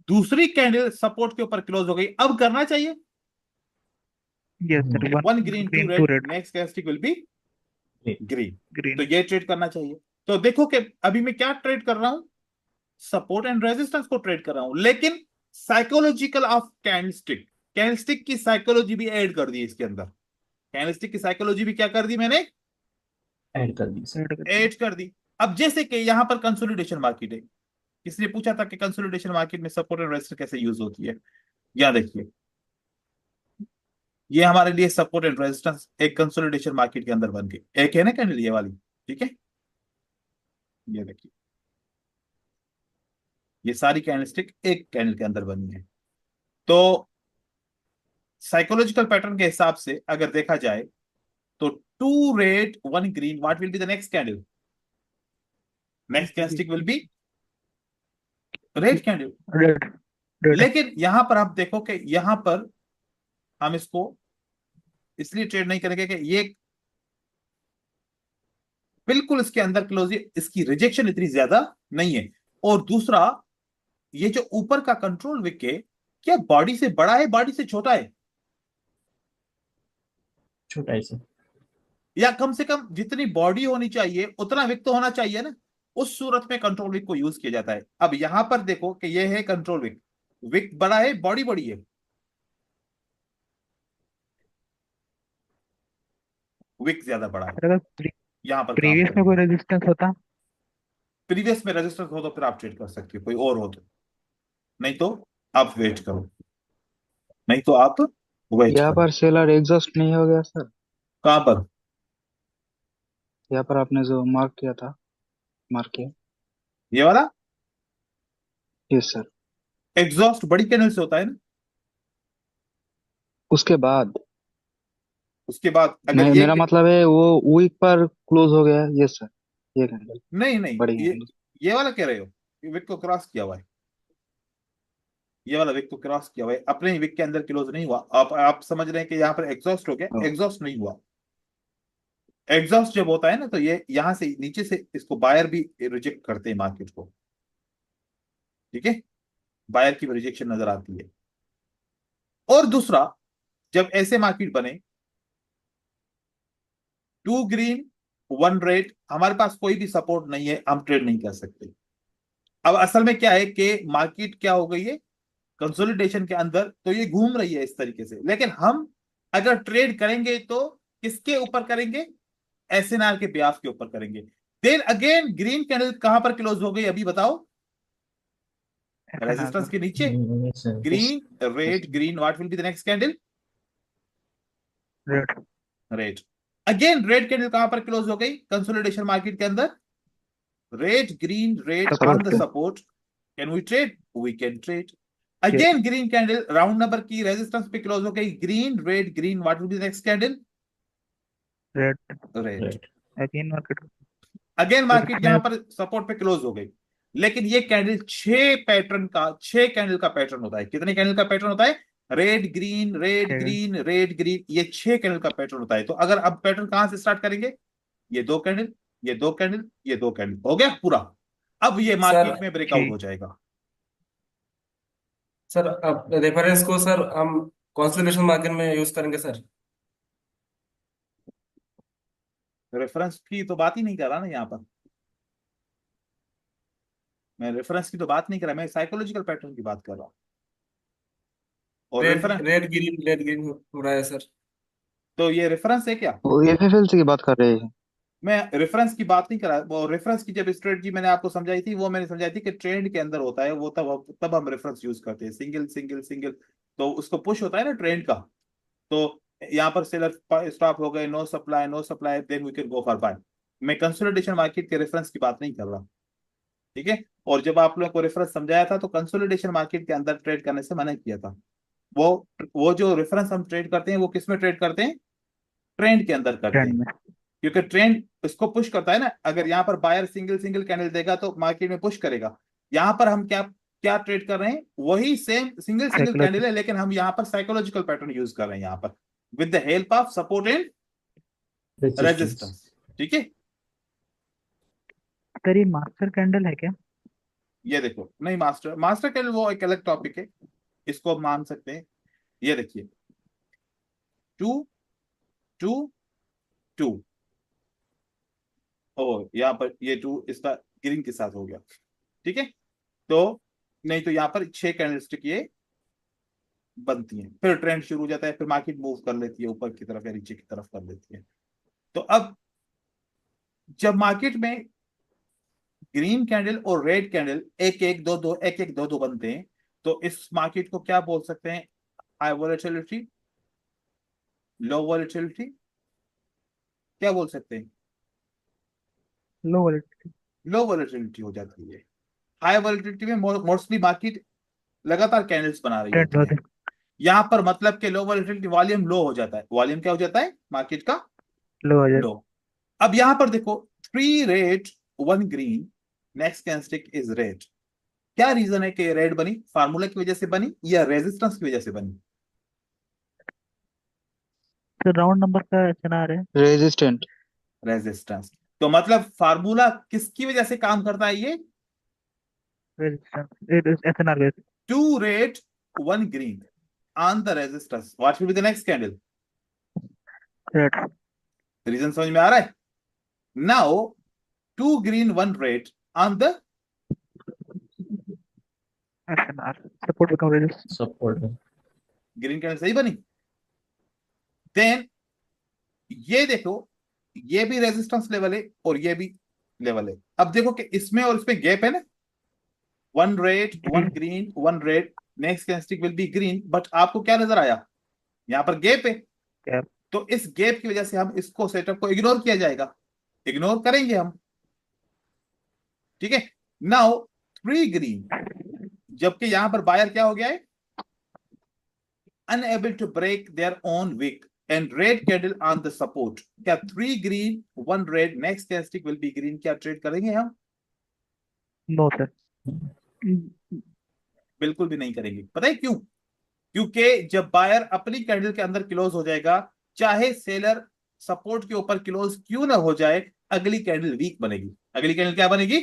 दूसरी कैंडल सपोर्ट के ऊपर क्लोज हो गई, अब करना चाहिए? Yes sir. One 1 green 2 green two red red next candlestick will be green. तो ग्रीन। ये ट्रेड करना चाहिए। तो देखो कि अभी मैं क्या ट्रेड कर रहा हूं? सपोर्ट एंड रेजिस्टेंस को ट्रेड कर रहा हूं, लेकिन साइकोलॉजिकल ऑफ कैंडलस्टिक, कैंडलस्टिक की साइकोलॉजी भी ऐड कर दी इसके अंदर। कैंडलस्टिक की साइकोलॉजी भी क्या कर दी मैंने? ऐड कर दी सर। रेड कर ऐड कर दी। अब जैसे कि यहां पर कंसोलिडेशन मार्केट है, किसी ने पूछा था कि कंसोलिडेशन मार्केट में सपोर्ट एंड रेजिस्टेंस कैसे यूज होती है। यहां देखिए, ये हमारे लिए सपोर्ट एंड रेजिस्टेंस एक कंसोलिडेशन मार्केट के अंदर बन गई, एक है ना कैंडल ये वाली, ठीक है। ये देखिए, ये सारी कैंडलस्टिक एक कैंडल के अंदर बनी है। तो साइकोलॉजिकल पैटर्न के हिसाब से अगर देखा जाए, तो 2 red 1 green, what will be the next candle? Next candlestick will B red candle. Red red. लेकिन यहां पर आप देखो कि यहां पर हम इसको इसलिए ट्रेड नहीं करेंगे कि ये बिल्कुल इसके अंदर क्लोज है, इसकी रिजेक्शन इतनी ज्यादा नहीं है। और दूसरा, ये जो ऊपर का कंट्रोल विक है, क्या बॉडी से बड़ा है बॉडी से छोटा है? छोटा है सर। या कम से कम जितनी बॉडी होनी चाहिए उतना विक तो होना चाहिए ना। उस सूरत में कंट्रोल विक को यूज किया जाता है। अब यहां पर देखो कि ये है कंट्रोल विक, विक बड़ा है बॉडी बड़ी है, विक ज्यादा बड़ा है। सर अगर यहां पर काम प्रीवियस में करेंगे। कोई रेजिस्टेंस होता? प्रीवियस में रेजिस्टेंस हो तो फिर आप ट्रेड कर सकते हो, कोई और हो तो। नहीं तो आप वेट करो, नहीं तो आप वेट यहाँ करो। पर सेलर एग्जॉस्ट नहीं हो गया सर? कहां पर? यहाँ पर आपने जो मार्क किया था, मार्क किया। ये वाला यस सर। एग्जॉस्ट बड़ी कैंडल से होता है ना। उसके बाद उसके बाद अगर मैं, ये मेरा मतलब है वो वीक पर क्लोज हो गया। यस सर, ये कैंडल नहीं नहीं, बड़ी ये कैंडल। ये वाला कह रहे हो, ये विक को क्रॉस किया हुआ है। ये वाला विक को क्रॉस किया हुआ है, अपने ही विक के अंदर क्लोज नहीं हुआ। आप समझ रहे हैं कि यहाँ पर एग्जॉस्ट हो गया, एग्जॉस्ट नहीं हुआ। एग्जॉस्ट जब होता है ना तो ये यहां से नीचे से इसको बायर भी रिजेक्ट करते हैं मार्केट को। ठीक है, बायर की रिजेक्शन नजर आती है। और दूसरा, जब ऐसे मार्केट बने, 2 ग्रीन 1 रेड, हमारे पास कोई भी सपोर्ट नहीं है, हम ट्रेड नहीं कर सकते। अब असल में क्या है कि मार्केट क्या हो गई है कंसोलिडेशन के अंदर, तो ये घूम रही है इस तरीके से। लेकिन हम अगर ट्रेड करेंगे तो किसके ऊपर करेंगे? एसएनआर के ब्याज के ऊपर करेंगे। देन अगेन ग्रीन कैंडल कहां पर क्लोज हो गई अभी बताओ? SNR रेजिस्टेंस पर। के नीचे। Sir yes. Green red green, what will be the next candle? Red. Red. Again red candle कहां पर क्लोज हो गई कंसोलिडेशन मार्केट के अंदर? Red green red on support the पे। Support. Can we trade? We can trade. Yes. Again green candle round number की resistance पे close हो गई, green red green, what will be the next candle? Red. Red. Right. Again market. Again sir market इसमें यहां पर support पे close हो गई। लेकिन ये कैंडल 6 कैंडल का पैटर्न होता है। कितने कैंडल का पैटर्न होता है? Red green red 6। Green red green, ये 6 कैंडल का पैटर्न होता है। तो अगर अब पैटर्न कहां से स्टार्ट करेंगे? ये 2 कैंडल, ये 2 कैंडल, ये 2 कैंडल, हो गया पूरा। अब ये सर मार्केट में ब्रेकआउट हो ठीक। जाएगा। सर अब रेफरेंस को सर हम कंसोलिडेशन मार्केट में यूज करेंगे सर। रेफरेंस की तो बात ही नहीं कर रहा ना यहाँ पर, मैं रेफरेंस की तो बात नहीं कर रहा, मैं साइकोलॉजिकल पैटर्न की बात कर रहा हूँ। और रेड रेफरेंस, रेड ग्रीन हो रहा है सर। तो ये रेफरेंस है क्या? वो एफएफएल से की बात कर रहे हैं। मैं रेफरेंस की बात नहीं कर रहा। वो रेफरेंस की जब स्ट्रेटजी मैंने आपको समझाई थी, वो मैंने समझाई थी कि ट्रेंड के अंदर होता है वो, तब हम रेफरेंस यूज करते हैं, सिंगल सिंगल सिंगल। तो उसको पुश होता है ना ट्रेंड का। तो यहाँ पर सेलर स्टॉप हो गए, no supply no supply, then we can go for buy. मैं कंसोलिडेशन मार्केट के रेफरेंस की बात नहीं कर रहा। ठीक है। और जब आप लोगों को रेफरेंस समझाया था तो कंसोलिडेशन मार्केट के अंदर ट्रेड करने से मना किया था। वो जो रेफरेंस हम ट्रेड करते हैं वो किस में ट्रेड करते हैं? ट्रेंड के अंदर करते ट्रेंड हैं। में। क्योंकि ट्रेंड इसको पुश करता है ना। अगर यहाँ पर बायर सिंगल सिंगल कैंडल देगा तो मार्केट में पुश करेगा। यहाँ पर हम क्या क्या ट्रेड कर रहे हैं? वही same single single psychology. Candle है, लेकिन हम यहाँ पर साइकोलॉजिकल पैटर्न यूज कर रहे हैं यहाँ पर, with the help of support and resistance. Resistance. ठीक है। सर ये मास्टर कैंडल है क्या? ये देखो, नहीं मास्टर मास्टर कैंडल वो एक अलग टॉपिक है, इसको हम मान सकते हैं। ये देखिए, 2 2 2, ओ यहाँ पर ये 2 इसका ग्रीन के साथ हो गया। ठीक है। तो नहीं तो यहाँ पर 6 कैंडलस्टिक ये बनती हैं, फिर ट्रेंड शुरू हो जाता है, फिर मार्केट मूव कर लेती है ऊपर की तरफ या नीचे की तरफ कर लेती है। तो अब जब मार्केट में ग्रीन कैंडल और रेड कैंडल एक एक दो दो एक एक दो दो बनते हैं, तो इस मार्केट को क्या बोल सकते हैं? हाई वॉलेटिलिटी, लो वॉलेटिलिटी, क्या बोल सकते हैं? लो वॉलेटिलिटी। लो वॉलेटिलिटी हो जाती है। हाई वॉलेटिलिटी में मोस्टली मार्केट लगातार कैंडल्स बना रही ट्रेंड होती है। होते। यहां पर मतलब कि लो वॉलेटिलिटी, वॉल्यूम लो हो जाता है। वॉल्यूम क्या हो जाता है मार्केट का? लो हो जाए। लो। अब यहां पर देखो, 3 red 1 green, next candlestick is red. क्या रीजन है कि रेड बनी? फार्मूला की वजह से बनी या रेजिस्टेंस की वजह से बनी? सर राउंड नंबर का एसएनआर है। रेजिस्टेंट। रेजिस्टेंस। तो मतलब फार्मूला किसकी वजह से काम करता है ये? Resistance SNR base. Two red one green on the resistance, what will be the next candle? Red. Reason समझ में आ रहा है? Now two green one red on the SNR support become resistance. Support. Green candle सही बनी। Then ये देखो, ये भी रेजिस्टेंस लेवल है और ये भी लेवल है। अब देखो कि इसमें और इसमें गैप है ना, one red one green one red, next candlestick will be green, but आपको क्या नजर आया? यहां पर गैप है। गैप। तो इस गैप की वजह से हम इसको सेटअप को इग्नोर किया जाएगा, इग्नोर करेंगे हम। ठीक है। नाउ थ्री ग्रीन, जबकि यहां पर बायर क्या हो गया है? Unable to break their own wick and red candle on the support. क्या three green one red next candlestick will be green, क्या ट्रेड करेंगे हम? No sir. बिल्कुल भी नहीं करेंगे। पता है क्यों? क्योंकि जब बायर अपनी कैंडल के अंदर क्लोज हो जाएगा, चाहे सेलर सपोर्ट के ऊपर क्लोज क्यों ना हो जाए, अगली कैंडल वीक बनेगी। अगली कैंडल क्या बनेगी?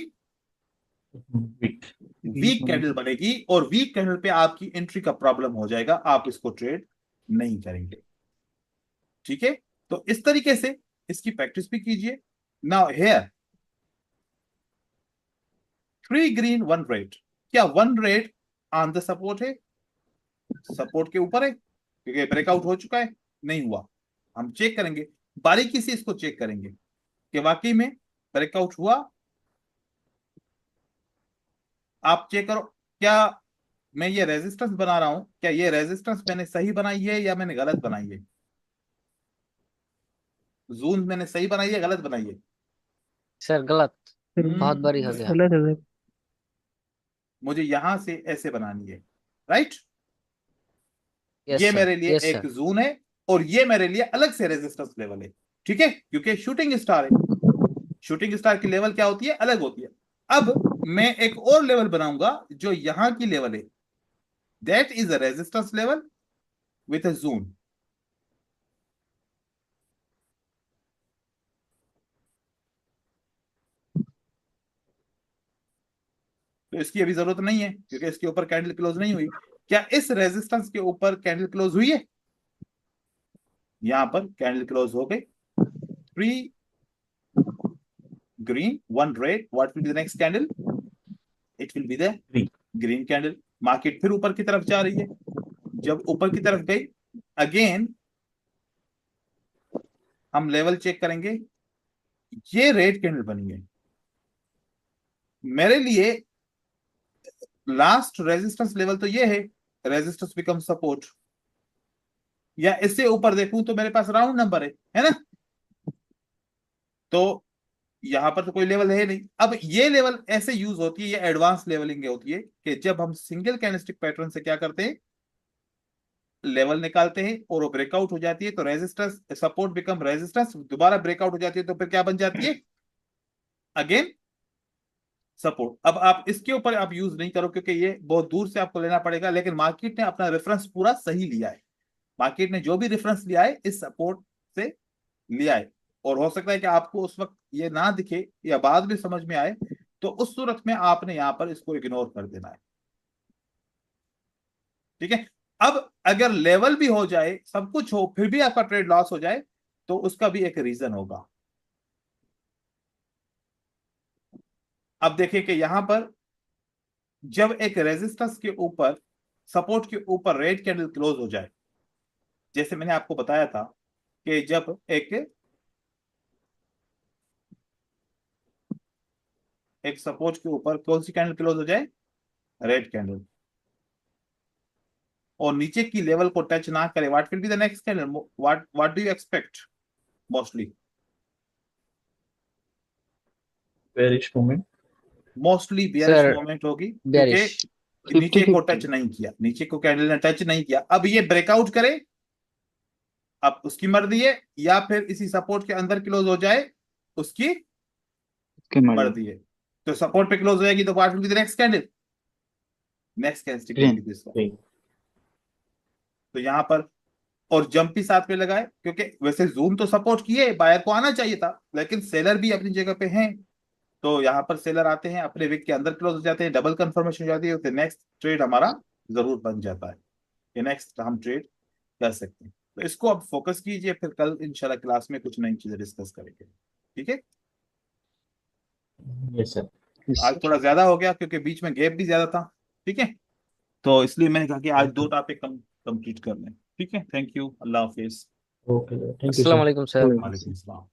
वीक। वीक कैंडल बनेगी, और वीक कैंडल पे आपकी एंट्री का प्रॉब्लम हो जाएगा, आप इसको ट्रेड नहीं करेंगे। ठीक है। तो इस तरीके से इसकी प्रैक्टिस भी कीजिए। Now here three green one red, क्या one red on the support है? सपोर्ट के ऊपर है क्योंकि ब्रेकआउट हो चुका है, नहीं हुआ। हम चेक करेंगे, बारीकी से इसको चेक करेंगे कि वाकई में ब्रेकआउट हुआ। आप चेक करो, क्या मैं ये रेजिस्टेंस बना रहा हूं, क्या ये रेजिस्टेंस मैंने सही बनाई है या मैंने गलत बनाई है? जोन मैंने सही बनाई है गलत बनाई है? सर गलत, बहुत बड़ी हो गया। गलत है सर। मुझे यहां से ऐसे बनानी है, राइट? यस ये सर, मेरे लिए यस एक सर। जोन है और ये मेरे लिए अलग से रेजिस्टेंस लेवल है। ठीक है, क्योंकि शूटिंग स्टार है, शूटिंग स्टार की लेवल क्या होती है? अलग होती है। अब मैं एक और लेवल बनाऊंगा जो यहां की लेवल है, that is a resistance level with a zone. तो इसकी अभी जरूरत नहीं है क्योंकि इसके ऊपर कैंडल क्लोज नहीं हुई। क्या इस रेजिस्टेंस के ऊपर कैंडल क्लोज हुई है? यहां पर कैंडल क्लोज हो गई। Three green one red, what will be the next candle? It will be the Green. Green candle. Market फिर ऊपर की तरफ जा रही है। जब ऊपर की तरफ गई, अगेन हम लेवल चेक करेंगे, ये रेड कैंडल बनी है। मेरे लिए लास्ट रेजिस्टेंस लेवल तो ये है, रेजिस्टेंस बिकम सपोर्ट। या इससे ऊपर देखूं तो मेरे पास राउंड नंबर है ना? तो यहां पर तो कोई लेवल है नहीं। अब ये लेवल ऐसे यूज होती है, ये एडवांस लेवलिंग होती है कि जब हम सिंगल कैंडलस्टिक पैटर्न से क्या करते हैं, लेवल निकालते हैं और वो ब्रेकआउट हो जाती है तो रेजिस्टेंस सपोर्ट बिकम रेजिस्टेंस, दोबारा ब्रेकआउट हो जाती है तो फिर क्या बन जाती है? Again support. अब आप इसके ऊपर आप यूज नहीं करो क्योंकि ये बहुत दूर से आपको लेना पड़ेगा, लेकिन मार्केट ने अपना रेफरेंस पूरा सही लिया है। मार्केट ने जो भी रेफरेंस लिया है इस सपोर्ट से लिया है। और हो सकता है कि आपको उस वक्त ये ना दिखे या बाद में समझ में आए, तो उस सूरत में आपने यहां पर इसको इग्नोर कर देना है। ठीक है। अब अगर लेवल भी हो जाए, सब कुछ हो, फिर भी आपका ट्रेड लॉस हो जाए, तो उसका भी एक रीजन होगा। अब देखिए कि यहां पर जब एक रेजिस्टेंस के ऊपर, सपोर्ट के ऊपर रेड कैंडल क्लोज हो जाए, जैसे मैंने आपको बताया था कि जब एक सपोर्ट के ऊपर कौन सी कैंडल क्लोज हो जाए? रेड कैंडल, और नीचे की लेवल को टच ना करे, what will be the next candle? What do you expect? Mostly Bearish movement. Mostly bearish sir moment होगी क्योंकि बेरिश। फिफ्टी नीचे को टच फिफ्टी। नहीं किया, नीचे को कैंडल ने टच नहीं किया। अब ये ब्रेकआउट करे, अब उसकी मर्जी है, या फिर इसी सपोर्ट के अंदर क्लोज हो जाए, उसकी इसके मर्जी। मर्जी है। तो सपोर्ट पे क्लोज हो जाएगी तो what will be the next candle? Next candlestick will green. Be this one. Green. तो यहां पर और जंप भी साथ में लगाए, क्योंकि वैसे जूम तो सपोर्ट किए, बायर को आना चाहिए था, लेकिन सेलर भी अपनी जगह पे हैं। तो यहाँ पर सेलर आते हैं, अपने विक के अंदर क्लोज हो जाते हैं, डबल कंफर्मेशन हो जाती है, तो नेक्स्ट ट्रेड हमारा जरूर बन जाता है। ये नेक्स्ट हम ट्रेड कर सकते हैं। तो इसको अब फोकस कीजिए, फिर कल इंशाल्लाह क्लास में कुछ नई चीजें डिस्कस करेंगे। ठीक है, यस सर। आज थोड़ा ज्यादा हो गया क्योंकि बीच में गैप भी ज्यादा था। ठीक है, तो इसलिए मैंने कहा कि आज दो टॉपिक कंप्लीट कर लें। ठीक है, thank you, Allah Hafiz. Okay, thank you अस्सलाम सर। वालेकुम सर। वालेकुम सलाम।